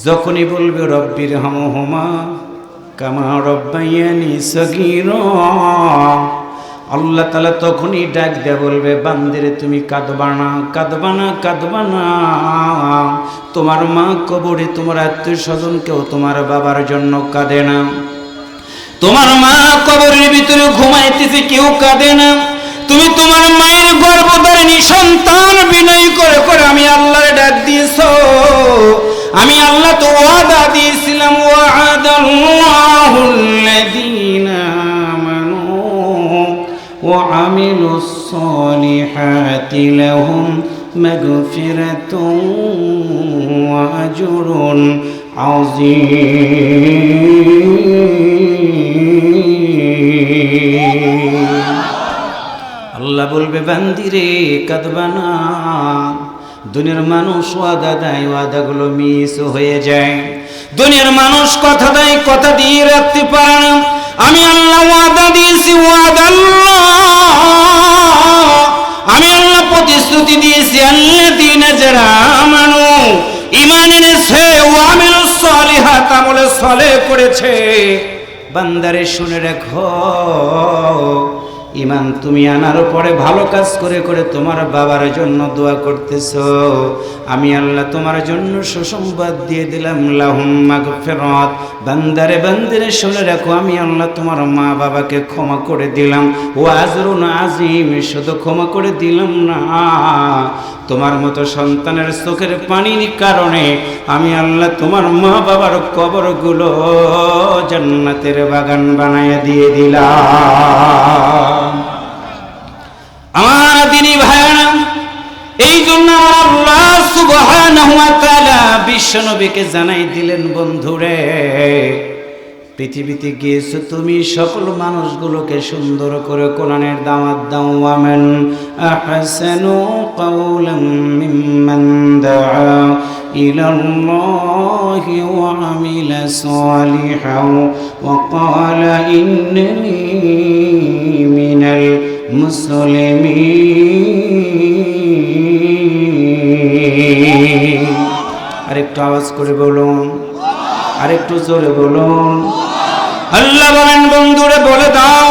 যখনই বলবে, রব্বির হামহুমা কামা রব্বায়ানি সগীরা, আল্লাহ তাআলা তখনই ডাক দিয়ে বলবে, বান্দিরে তুমি কাঁদবা না। তোমার মা কবরে, তোমার আত্মীয় স্বজন কেউ তোমার বাবার জন্য কাঁদে না। তোমার মা কবরের ভিতরে ঘুমাইতেছে, কেউ কাঁদে না। তুমি তোমার মায়ের গর্ভধারিণী সন্তান বিনয় করে করে আমি আল্লাহর ডাক দিয়েছো। আমি আল্লাহ তো ওয়াদা দিয়েছিলাম, ওয়াদাল্লাহুল্লাযীনা আমানু ওয়া আমিলুস সালিহাতি লাহুম মাগফিরাতুন ওয়া আজরুন আযীম। আল্লাহ বলবে, বান্দিরে কাঁদবা না। দুনিয়ার মানুষ ওয়াদা দেয়, ওয়াদাগুলো মিস হয়ে যায়। দুনিয়ার মানুষ কথা দেয়, কথা দিয়ে রাখতে পারে না। আমি আল্লাহ ওয়াদা দিয়েছি, আমি আল্লাহ প্রতিশ্রুতি দিয়েছি, আল্লাযীনা যারা আমানু, ঈমান এনেছে, ওয়া আমিলুস সালিহাত, আমলে সালেহ করেছে। বান্দারে শুনে রাখো, ঈমান তুমি আনার পরে ভালো কাজ করে করে তোমার বাবার জন্য দোয়া করতেছো, আমি আল্লাহ তোমার জন্য সুসংবাদ দিয়ে দিলাম, লাহুম মাগফিরাত। বান্দারে শুনে রাখো, আমি আল্লাহ তোমার মা বাবাকে ক্ষমা করে দিলাম, ওয়া আজরুন আযীম, শুধু ক্ষমা করে দিলাম না, তোমার মতো সন্তানের চোখের পানির কারণে আমি আল্লাহ তোমার মা বাবার কবরগুলো জান্নাতের বাগান বানায় দিয়ে দিলাম। আমার দিনী ভাইরা, এই জন্য আল্লাহ সুবহানাহু ওয়া তাআলা বিশ্বনবীকে জানাই দিলেন, বন্ধুরে, পৃথিবীতে গিয়েছো তুমি, সকল মানুষগুলোকে সুন্দর করে কোরআনের দাওয়াত দাও। ওয়ামান আহসানু কাওলাম মিম্মান দাআ ইলাল্লাহি ওয়া আমিলা সালিহান ওয়া ক্বালা ইন্নানি মিনাল মুসলিমিন। আরে আরেকটু আওয়াজ করে বলুন, আরেকটু জোরে বলুন। আল্লাহ বলেন বন্ধুরে বলে দাও,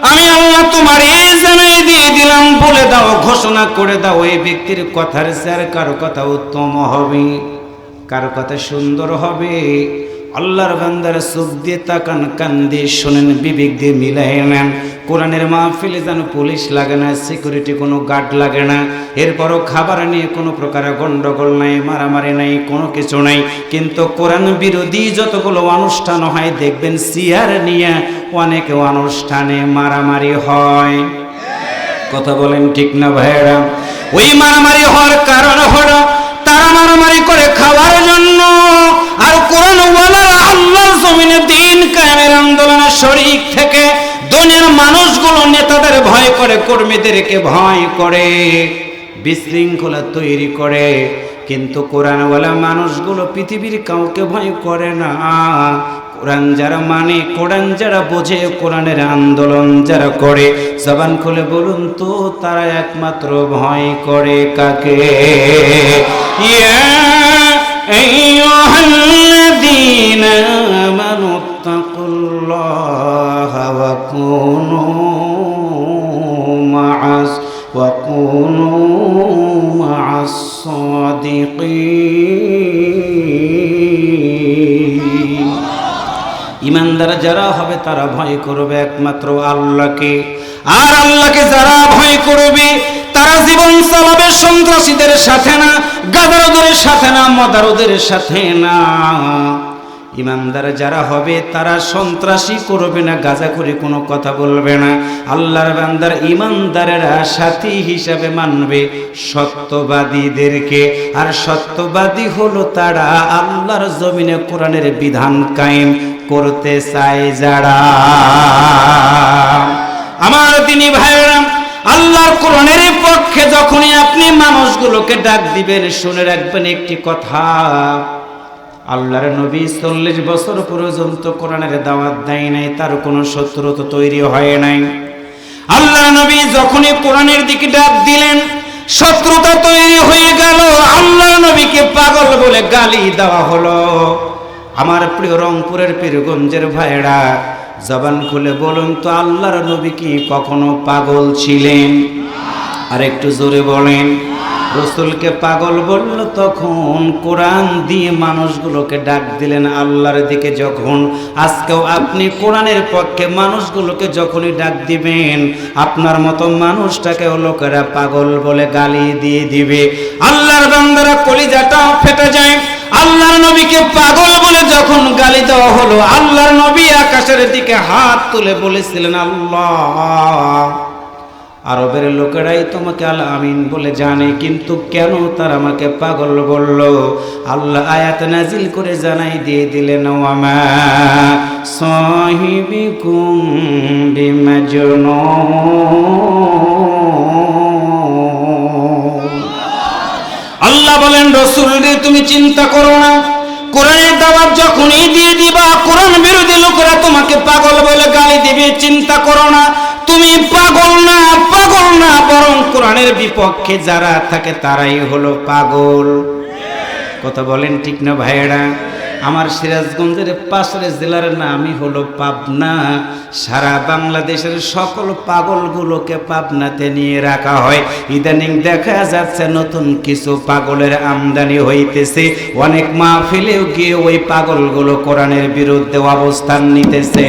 আমি আল্লাহ তোমার এই জানাই দিয়ে দিলাম, বলে দাও, ঘোষণা করে দাও, এই ব্যক্তির কথার চেয়ে কারো কথা উত্তম হবে, কারো কথা সুন্দর হবে। আল্লাহর বান্দার চোখ দিয়ে তাকান, কান দিয়ে শোনেন, বিবেক দিয়ে মিলাই নেন। কোরআনের মাহফিলে যেন পুলিশ লাগে না, সিকিউরিটি কোনো গার্ড লাগে না, এরপরও খাবার নিয়ে কোনো প্রকার গন্ডগোল নাই, মারামারি নাই, কোনো কিছু নাই। কিন্তু কোরআন বিরোধী যতগুলো অনুষ্ঠান হয় দেখবেন চেয়ার নিয়ে অনেক অনুষ্ঠানে মারামারি হয়। কথা বলেন ঠিক না ভাইরা? ওই মারামারি হওয়ার কারণ হলো তারা মারামারি করে খাওয়ার জন্য, আর কোরআন ওয়ালারা আল্লাহর জমিনে দ্বীন কায়েমের আন্দোলনে শরীক থেকে দুনিয়ার মানুষগুলো নেতাদের ভয় করে, কর্মীদেরকে ভয় করে, বিশৃঙ্খলা তৈরি করে। কিন্তু কোরআনওয়ালা মানুষগুলো পৃথিবীর কাউকে ভয় করে না। কোরআন যারা মানে, কোরআন যারা বোঝে, কোরআনের আন্দোলন যারা করে, জবান খুলে বলুন তো তারা একমাত্র ভয় করে কাকে? ইয়া আইয়ুহাল্লাযীনা আমানুত্তাকুল্লাহা ওয়া কুনু মা'আস সাদিকিন। ইমানদার যারা হবে তারা ভয় করবে একমাত্র আল্লাহকে, আর আল্লাহকে যারা ভয় করবে তারা জীবন চালাবে সন্ত্রাসীদের সাথে না, গাদারদের সাথে না, মদারদের সাথে না। ইমানদার যারা হবে তারা সন্ত্রাসী করবে না, গাঁজাখুরি কোনো কথা বলবে না। আল্লাহর বান্দার ইমানদারেরা সাথী হিসাবে মানবে সত্যবাদীদেরকে, আর সত্যবাদী হলো তারা আল্লাহর জমিনে কোরআনের বিধান কায়েম করতে চায় যারা। আমার দিনী ভাইরা, আল্লাহর কোরআনের পক্ষে যখনই আপনি মানুষগুলোকে ডাক দিবেন, শুনে রাখবেন একটি কথা, আল্লাহর নবী 40 বছর পর্যন্ত কোরআনের দাওয়াত দেয় নাই, তার কোনো শত্রুতা তৈরি হয় নাই। আল্লাহর নবী যখনই কোরআনের দিকে ডাক দিলেন, শত্রুতা তৈরি হয়ে গেল, আল্লাহর নবীকে পাগল বলে গালি দেওয়া হলো। আমার প্রিয় রংপুরের পীরগঞ্জের ভাইরা, জবান খুলে বলুন তো আল্লাহর নবী কি কখনো পাগল ছিলেন? আর একটু জোরে বলেন। রসুলকে পাগল বলল তখন কোরআন দিয়ে মানুষগুলোকে ডাক দিলেন আল্লাহর দিকে। যখন আজকেও আপনি কোরআনের পক্ষে মানুষগুলোকে যখনই ডাক দিবেন, আপনার মতো মানুষটাকেও লোকেরা পাগল বলে গালি দিয়ে দিবে। আল্লাহর বান্দারা কলিজাটা ফেটে যায়। আল্লাহর নবীকে পাগল বলে যখন গালি দেওয়া হলো, আল্লাহর নবী আকাশের দিকে হাত তুলে বলেছিলেন, আল্লাহ, আরবের লোকেরাই তোমাকে আল আমিন বলে জানে, কিন্তু কেন তারা আমাকে পাগল বলল? আল্লাহ আয়াত নাজিল করে জানাই দিয়ে দিলেন, ওয়ামা সাহিবিকুম বিমাজনুন। আল্লাহ বলেন, রাসূল রে তুমি চিন্তা করো না, কোরআনের দাওয়াত যখনই দিয়ে দিবা, কোরআন বিরোধী লোকেরা তোমাকে পাগল বলে গালি দিবে, চিন্তা করো না, তুমি পাগল না, পাগল না, বরং কোরআনের বিপক্ষে যারা থাকে তারাই হলো পাগল। কথা বলেন ঠিক না ভাইয়েরা? আমার সিরাজগঞ্জের পাশের জেলার নামই হলো পাবনা। সারা বাংলাদেশের সকল পাগলগুলোকে পাবনাতে নিয়ে রাখা হয়। ইদানিং দেখা যাচ্ছে নতুন কিছু পাগলের আমদানি হইতেছে। অনেক মাহফিলেও গিয়ে ওই পাগলগুলো কোরআনের বিরুদ্ধে অবস্থান নিতেছে।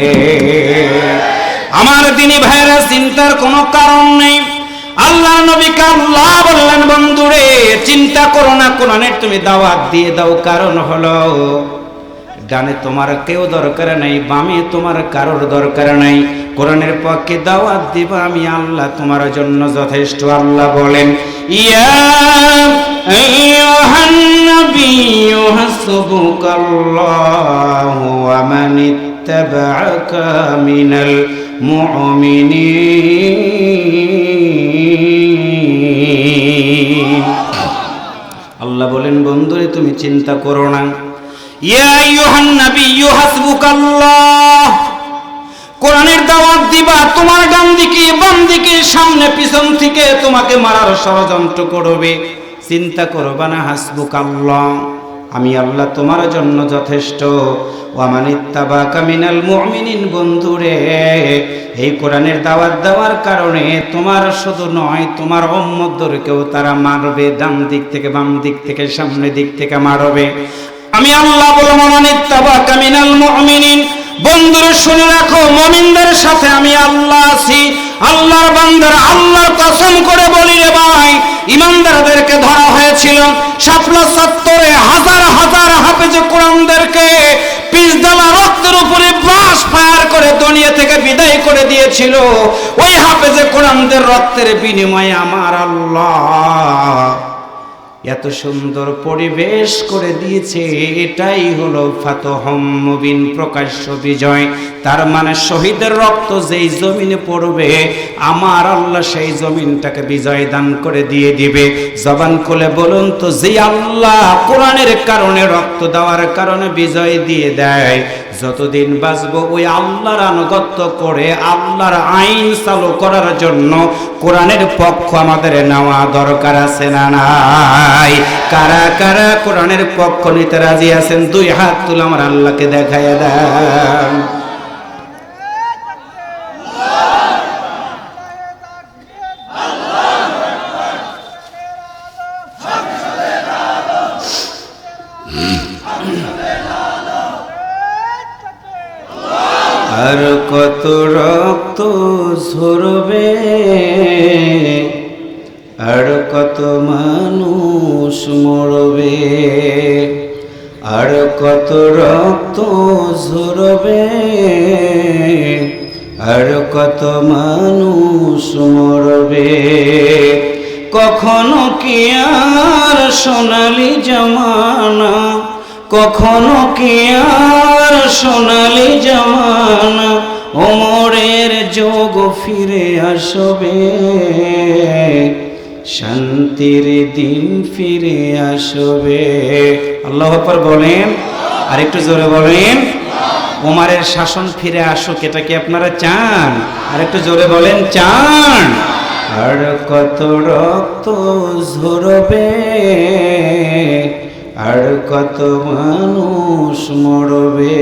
আমার দিনী ভাইরা, চিন্তার কোনো কারণ নেই। আল্লাহ নবীকে আল্লাহ বললেন, বন্ধুরে চিন্তা করো না, কোরআনের তুমি দাওয়াত দিয়ে দাও। কারণ হলো ডানে তোমার কেউ দরকার নাই, বামে তোমার কারোর দরকার নাই, কোরআনের পক্ষে দাওয়াত দিবা, আমি আল্লাহ তোমার জন্য যথেষ্ট। আল্লাহ বলেন, ইয়া আইয়ুহান নাবিয়্যু হাসবুকাল্লাহু ওয়া মান ইত্তাবা'আকা মিনাল মুমিনিন। আল্লাহ বলেন, বন্ধুরে তুমি চিন্তা করো না। ইয়া আইয়ুহান নাবিয়্যু হাসবুকাল্লাহ, কোরআনের দাওয়াত দিবা, তোমার ডান দিকে বাম দিকে সামনে পিছন থেকে তোমাকে মারার ষড়যন্ত্র করবে, চিন্তা করবা না। হাসবুকাল্লাহ, আমি আল্লাহ তোমার জন্য যথেষ্ট। ওয়ামানিত্তাবাকা মিনাল মুমিনিন, বন্ধুরে এই কোরআনের দাওয়াত দেওয়ার কারণে তোমার শুধু নয়, তোমার উম্মতদেরকেও তারা মারবে, ডান দিক থেকে বাম দিক থেকে সামনে দিক থেকে মারবে। আমি আল্লাহ বললাম ওয়ামানিত্তাবাকা মিনাল মুমিনিন, বন্ধুরা শুনে রাখো, মুমিনদের সাথে আমি আল্লাহ আছি। আল্লাহর বান্দারা, আল্লাহর কসম করে বলি রে ভাই, ইমানদারদেরকে ধরা হয়েছিল শাপলা চত্বরে, হাজার হাজার হাফেজে কোরআনদেরকে পিচডালা রক্তের উপরে ব্রাশ ফায়ার করে দুনিয়া থেকে বিদায় করে দিয়েছিল। ওই হাফেজে কোরআনদের রক্তের বিনিময়ে আমার আল্লাহ এত সুন্দর পরিবেশ করে দিয়েছে। এটাই হলো ফাতহুম মুবিন, প্রকাশ্য বিজয়। তার মানে শহীদের রক্ত যেই জমিনে পড়বে, আমার আল্লাহ সেই জমিনটাকে বিজয় দান করে দিয়ে দিবে। জবান খুলে বলুন তো, যে আল্লাহ কোরআনের কারণে, রক্ত দেওয়ার কারণে বিজয় দিয়ে দেয়, যতদিন বাঁচবো ওই আল্লাহর আনুগত্য করে আল্লাহর আইন চালু করার জন্য কোরআনের পক্ষ আমাদের নেওয়া দরকার আছে না নাই? কারা কারা কোরআনের পক্ষ নিতে রাজি আছেন? দুই হাত তুলে আমার আল্লাহকে দেখায় দেন। আর কত রক্ত ঝরবে, আর কত মানুষ মরবে, আর কত রক্ত ঝরবে, আর কত মানুষ মরবে। কখনো কি আর সোনালি জামানা, কখনো কি আর সোনালি জামানা, ওমরের যোগ ফিরে আসবে, শান্তির দিন ফিরে আসবে। আল্লাহু আকবার বলেন, আর একটু জোরে বলেন। ওমরের শাসন ফিরে আসুক, এটা কি আপনারা চান? আর একটু জোরে বলেন, চান? আর কত রক্ত ঝরবে, আর কত মানুষ মরবে।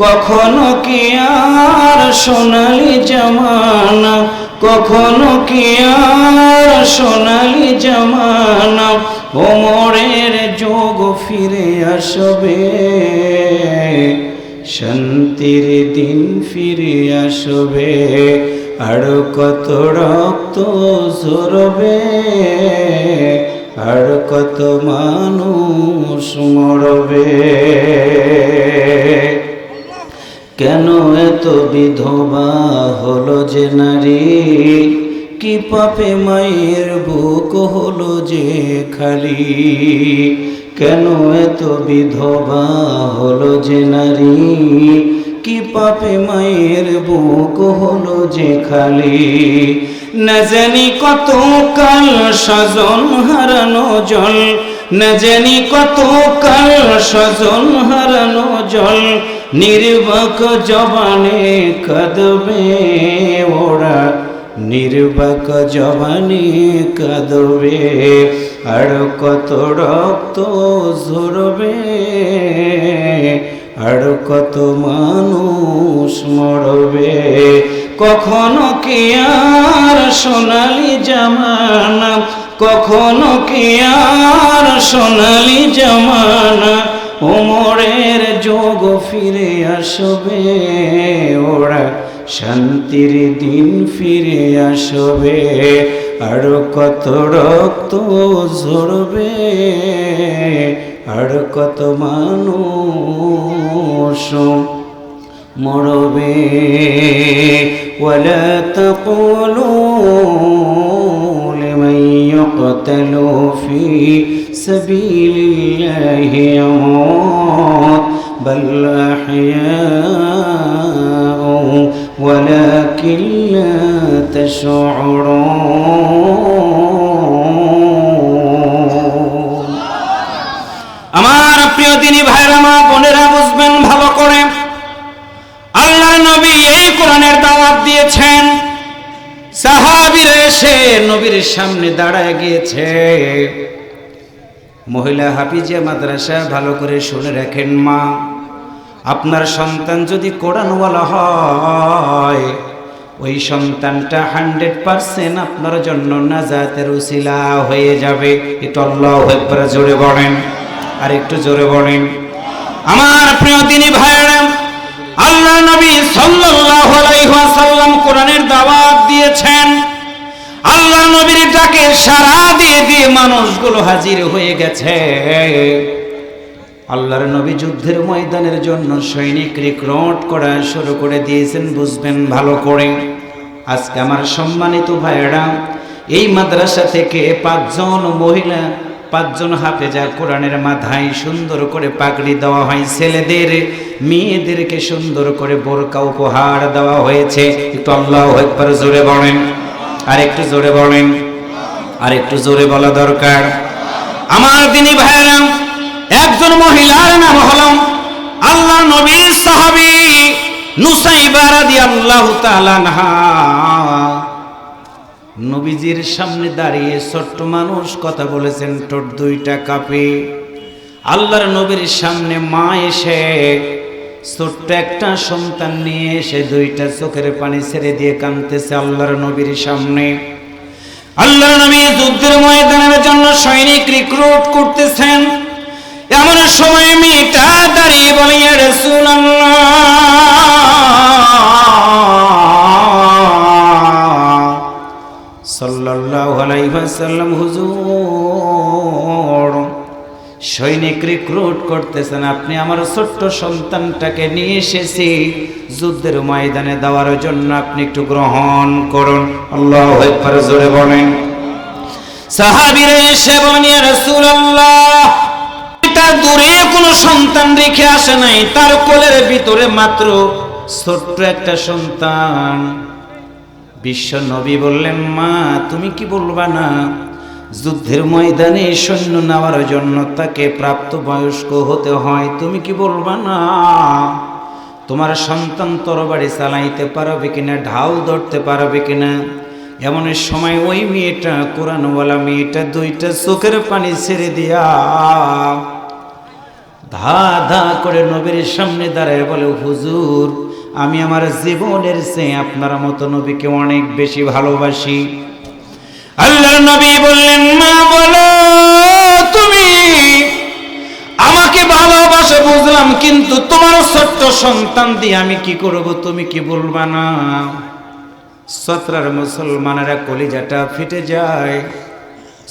কখনো কি আর সোনালি জামানা, কখনো কি আর সোনালি জামানা, ওমরের যোগ ফিরে আসবে, শান্তির দিন ফিরে আসবে। আর কত রক্ত ঝরবে, আর কত মানুষ মরবে। কেন এত বিধবা হলো যে নারী, কি পাপে মায়ের বুক হলো যে খালি। কেন এত বিধবা হলো যে নারী, কি পাপে মায়ের বুক হলো যে খালি। না জানি কত কাল স্বজন হারানো জল, না জানি কত কাল স্বজন হারানো জল, নির্বাক জবানে কাঁদবে ওরা, নির্বাক জবানে কাঁদবে। আর কত রক্ত ঝরবে, আর কত মানুষ মরবে। কখনো কি আর সোনালি জামানা, কখনো কি আর সোনালি জামানা, ওমরের যোগ ফিরে আসবে ওরা, শান্তির দিন ফিরে আসবে। আর কত রক্ত ঝরবে, আর কত মানুষ মরবে। ওয়ালা তাকুলু লিমান ইয়ুকতালু ফি সাবিলিল্লাহি আমওয়াত বাল আহইয়াউ ওয়ালাকিন লা তাশউরুন। আমার প্রিয় দিনী ভাইরা, মা বোনেরা, বুঝবেন ভালো করে, আল্লাহর নবী এই কোরআনের দাওয়াত দিয়েছেন। সাহাবীরা এসে নবীর সামনে দাঁড়ায় গিয়েছে। মহিলা হাফিজিয়া মাদ্রাসা ভালো করে শুনে রাখেন মা, আপনার সন্তান যদি কোরআনওয়ালা হয় ওই সন্তানটা 100% আপনার জন্য নাজাতের উসিলা হয়ে যাবে। একটু আল্লাহু আকবার জোরে বলেন, আর একটু জোরে বলেন। আমার প্রিয় দিনী ভাইরা, আল্লাহ নবী সাল্লাল্লাহু আলাইহি ওয়াসাল্লাম কোরআনের দাওয়াত দিয়েছেন। আল্লাহ নবীর ডাকে সাড়া দিয়ে দিয়ে মানুষগুলো হাজির হয়ে গেছে। আল্লাহর নবী যুদ্ধের ময়দানের জন্য সৈনিক রিক্রুট করা শুরু করে দিয়েছেন। বুঝবেন ভালো করে। আজকে আমার সম্মানিত ভাইয়েরা, এই মাদ্রাসা থেকে 5 জন মহিলা, 5 জন হাফেজা কোরআনের মাথায় সুন্দর করে পাগড়ি দেওয়া হয়। ছেলেদের মেয়েদেরকে সুন্দর করে বোরকা উপহার দেওয়া হয়েছে। একটু আল্লাহু আকবার জোরে বলেন, আর একটু জোরে বলেন, আর একটু জোরে বলা দরকার। আমার দিনী ভাইয়েরা, একজন মহিলার নাম হলো আল্লাহ নবীর সাহাবী নুসাইবা রাদিয়াল্লাহু তাআলা আনহা। নবীজির সামনে দাঁড়িয়ে ছোট্ট মানুষ কথা বলেছেন, ঠোঁট দুইটা কাঁপে। আল্লাহর নবীর সামনে মা এসে ছোট্ট একটা সন্তান নিয়ে এসে দুইটা চোখের পানি ছেড়ে দিয়ে কাঁদতেছে আল্লাহর নবীর সামনে। আল্লাহর নবী যুদ্ধের ময়দানের জন্য সৈনিক রিক্রুট করতেছেন। এমন সময় মেয়েটা দাঁড়িয়ে বলে, ইয়া রাসূলুল্লাহ, সাল্লাল্লাহু আলাইহি ওয়াসাল্লাম, হুজুর সৈনিক রিক্রুট করতেছেন, আপনি আমার ছোট্ট সন্তানটাকে নিয়ে এসেছি যুদ্ধের ময়দানে দেওয়ার জন্য, আপনি একটু গ্রহণ করুন। আল্লাহু আকবার জোরে বলেন। সাহাবীরা এসে বলেন, ইয়া রাসূলুল্লাহ, এটা দূরে কোনো সন্তান রেখে আসে নাই, তার কোলের ভিতরে মাত্র ছোট্ট একটা সন্তান। বিশ্ব নবী বললেন, মা তুমি কি বলবা না, যুদ্ধের ময়দানে সৈন্য নেওয়ার জন্য তাকে প্রাপ্তবয়স্ক হতে হয়, তুমি কি বলবা না তোমার সন্তান তরবারি চালাইতে পারবে কিনা, ঢাল ধরতে পারবে কিনা? এমন সময় ওই মেয়েটা, কোরআনওয়ালা মেয়েটা, দুইটা চোখের পানি ছেড়ে দিয়া ধা ধা করে নবীর সামনে দাঁড়ায় বলে, হুজুর আমি আমার জীবনের চেয়ে আপনার মতো নবীকে অনেক বেশি ভালোবাসি। আল্লাহর নবী বললেন, মা বলো, তুমি আমাকে ভালোবাসো বুঝলাম, কিন্তু তোমার ছোট্ট সন্তান দিয়ে আমি কি করব, তুমি কি বলবা না? সত্রার মুসলমানেরা কলিজাটা ফেটে যায়।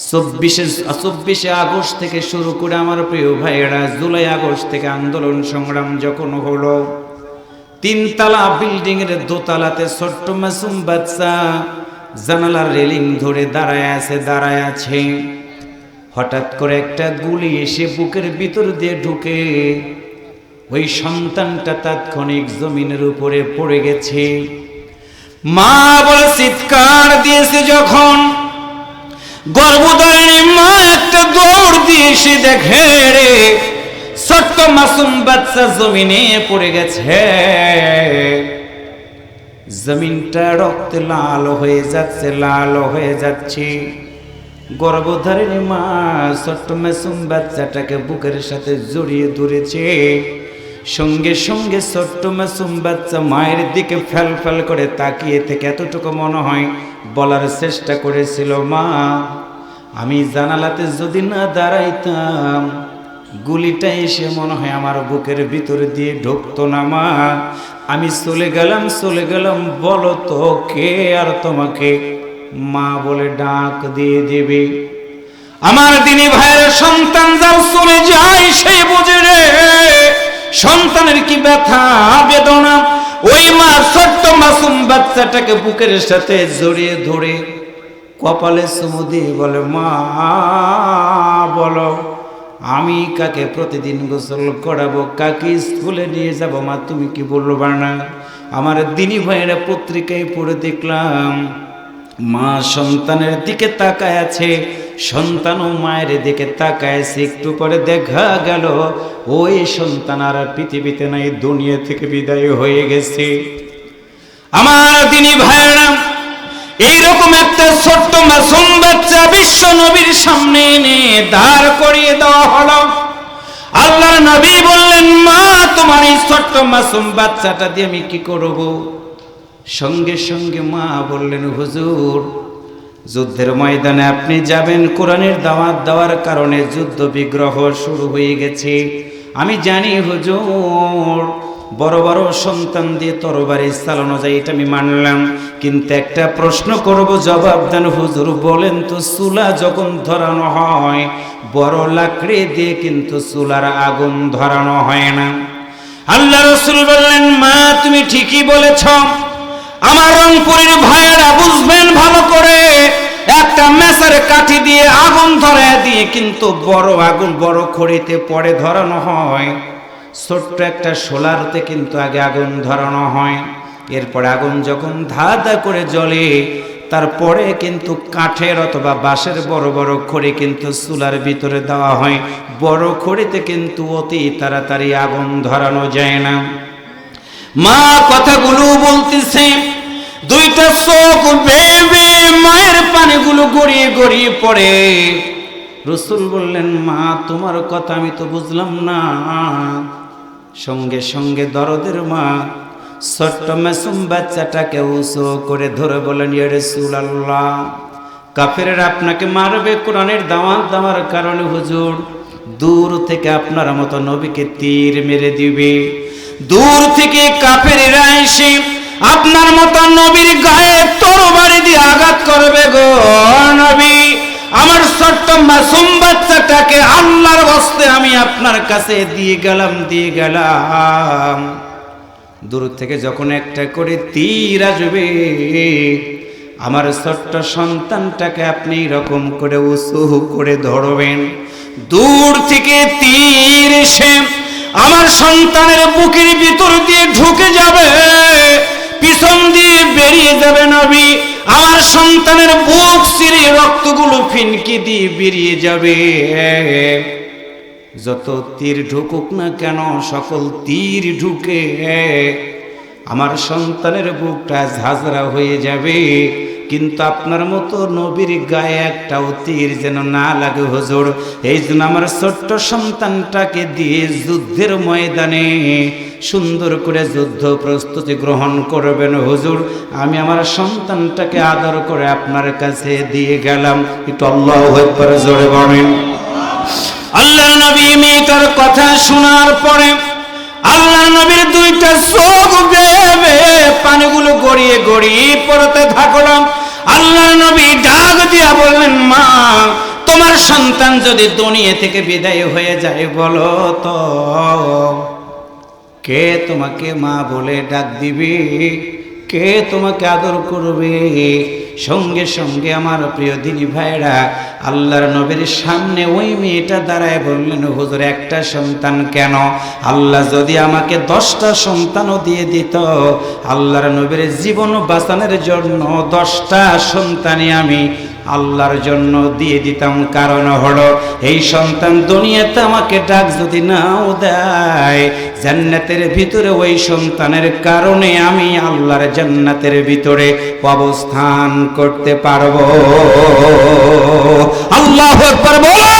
24শে আগস্ট থেকে শুরু করে আমার প্রিয় ভাইয়েরা, জুলাই আগস্ট থেকে আন্দোলন সংগ্রাম যখন হলো, 3 তলা বিল্ডিং এর 2 তলাতে ছোট্ট মাসুম বাচ্চা জানালার রেলিং ধরে দাঁড়ায় আছে। হঠাৎ করে একটা গুলি এসে বুকের ভিতর দিয়ে ঢুকে ওই সন্তানটা তাৎক্ষণিক জমিনের উপরে পড়ে গেছে। মা বলে চিৎকার দিয়েছে যখন, গর্ভধারিণী মা একটা দৌড় দিয়ে এসে দেখে রে ছোট্ট মাসুম বাচ্চা জমিনে পড়ে গেছে। জমিনটা রক্তে লাল হয়ে যাচ্ছে। গর্ভধারিণী মা ছোট্ট মাসুম বাচ্চাটাকে বুকের সাথে জড়িয়ে ধরেছে। সঙ্গে সঙ্গে ছোট্ট মাসুম বাচ্চা মায়ের দিকে ফেল ফেল করে তাকিয়ে থেকে এতটুকু মনে হয় বলার চেষ্টা করেছিল, মা আমি জানালাতে যদি না দাঁড়াইতাম গুলিটা এসে মনে হয় আমার বুকের ভিতর দিয়ে ঢুকতো না। মা আমি চলে গেলাম, বলো তো কে আর তোমাকে মা বলে ডাক দিয়ে দেবে? আমার দিনী ভাইয়ের সন্তান যাও চলে যায় সে বুঝে রে সন্তানের কি ব্যথা বেদনা। ওই মা ছোট্ট মাসুম বাচ্চাটাকে বুকের সাথে জড়িয়ে ধরে কপালে চুমু দিয়ে বলে, মা বলো আমি কাকে প্রতিদিন গোসল করাবো, কাকে স্কুলে নিয়ে যাব? মা তুমি কি বলবা না? আমার দিনী ভাইয়েরা পত্রিকায় পড়ে দেখলাম মা সন্তানের দিকে তাকায় আছে, সন্তানও মায়ের দিকে তাকায় আছে। একটু পরে দেখা গেল ওই সন্তান আর পৃথিবীতে নাই, দুনিয়া থেকে বিদায় হয়ে গেছে। আমার দিনী ভাইয়েরা এইরকম একটা ছোট্ট মাসুম বাচ্চা বিশ্ব নবীর সামনে এনে দাঁড় করিয়ে দেওয়া হলো। আল্লাহর নবী বললেন, মা তোমার এই ছোট্ট মাসুম বাচ্চাটা দিয়ে আমি কি করব? সঙ্গে সঙ্গে মা বললেন, হুজুর যুদ্ধের ময়দানে আপনি যাবেন, কোরআনের দাওয়াত দেওয়ার কারণে যুদ্ধ বিগ্রহ শুরু হয়ে গেছে। আমি জানি হুজুর, বড় বড় সন্তান দিয়ে তরবারি চালানো যায়, এটা আমি মানলাম, কিন্তু একটা প্রশ্ন করব, জবাব দেন হুজুর। বলেন তো, চুলা যখন ধরানো হয় বড় লাকড়ি দিয়ে, কিন্তু চুলার আগুন ধরানো হয় না। আল্লাহ রাসূল বললেন, মা তুমি ঠিকই বলেছ। আমার রংপুরের ভাইয়েরা বুঝবেন ভালো করে, একটা মেসার কাঠি দিয়ে আগুন ধরায় দিয়ে কিন্তু বড় আগুন বড় খড়িতে পরে ধরানো হয়। ছোট্ট একটা সোলারতে কিন্তু আগে আগুন ধরানো হয়, এরপরে আগুন যখন ধা ধা করে জ্বলে তারপরে কিন্তু কাঠের অথবা বাঁশের বড় বড় খড়ি কিন্তু চুলার ভিতরে দেওয়া হয়। বড় খড়িতে কিন্তু অতি তাড়াতাড়ি আগুন ধরানো যায় না। মা কথাগুলো বলতেছে, দুইটা চোখ বেবে মায়ের পানিগুলো গড়িয়ে গড়িয়ে পড়ে। রাসূল বললেন, মা তোমার কথা আমি তো বুঝলাম না। সঙ্গে সঙ্গে দরদের মা ছোট্ট মাসুম বাচ্চাটাকে উঁচু করে ধরে বলেন, ইয়া রাসূলুল্লাহ, কাফেররা আপনাকে মারবে কোরআনের দাওয়াত দেওয়ার কারণে হুজুর। দূর থেকে আপনার মতো নবীকে তীর মেরে দিবে, দূর থেকে কাফেররা এসে আপনার মতো নবীর গায়ে তরবারি দিয়ে আঘাত করবে গো নবী। আমার ছোট্ট মাসুম বাচ্চাটাকে আল্লাহর ওয়াস্তে আমি আপনার কাছে দিয়ে গেলাম। দূর থেকে যখন একটা করে তীর আসবে, আমার ছোট্ট সন্তানটাকে আপনি এরকম করে উঁচু করে ধরবেন। দূর থেকে তীর এসে আমার সন্তানের বুকের ভিতর দিয়ে ঢুকে যাবে, পিছন দিয়ে বেরিয়ে যাবে নবী। আমার সন্তানের বুক চিরে রক্তগুলো ফিনকি দিয়ে বেরিয়ে যাবে। যত তীর ঢুকুক না কেন, সকল তীর ঢুকে আমার সন্তানের বুকটা ঝাঁঝরা হয়ে যাবে, কিন্তু আপনার মতো নবীর গায়ে একটাও তীর যেন না লাগে হুজুর। এই জন্য আমার ছোট্ট সন্তানটাকে দিয়ে যুদ্ধের ময়দানে সুন্দর করে যুদ্ধ প্রস্তুতি গ্রহণ করবেন হুজুর। আমি আমার সন্তানটাকে আদর করে আপনার কাছে দিয়ে গেলাম। একটু আল্লাহু আকবার জোরে বলেন। আল্লাহর নবী মেয়েটার কথা শোনার পরে আল্লাহর নবীর দুইটা চোখ বেয়ে পানিগুলো গড়িয়ে গড়িয়ে পড়তে থাকলাম। আল্লাহর নবী ডাক দিয়া বললেন, মা তোমার সন্তান যদি দুনিয়া থেকে বিদায় হয়ে যায়, বলো তো কে তোমাকে মা বলে ডাক দিবে, কে তোমাকে আদর করবে? সঙ্গে সঙ্গে আমার প্রিয় দিনী ভাইরা আল্লাহর নবীর সামনে ওই মেয়েটা দাঁড়ায় বললেন, হুজুর একটা সন্তান কেন, আল্লাহ যদি আমাকে 10টা সন্তানও দিয়ে দিত, আল্লাহর নবীর জীবন বাঁচানোর জন্য 10টা সন্তানই আমি আল্লাহর জন্য দিয়ে দিতাম। কারণ হলো এই সন্তান দুনিয়াতে আমাকে ডাক যদি নাও দেয়, জান্নাতের ভিতরে ওই সন্তানের কারণে আমি আল্লাহর জান্নাতের ভিতরে অবস্থান করতে পারবো। আল্লাহু আকবার বলো।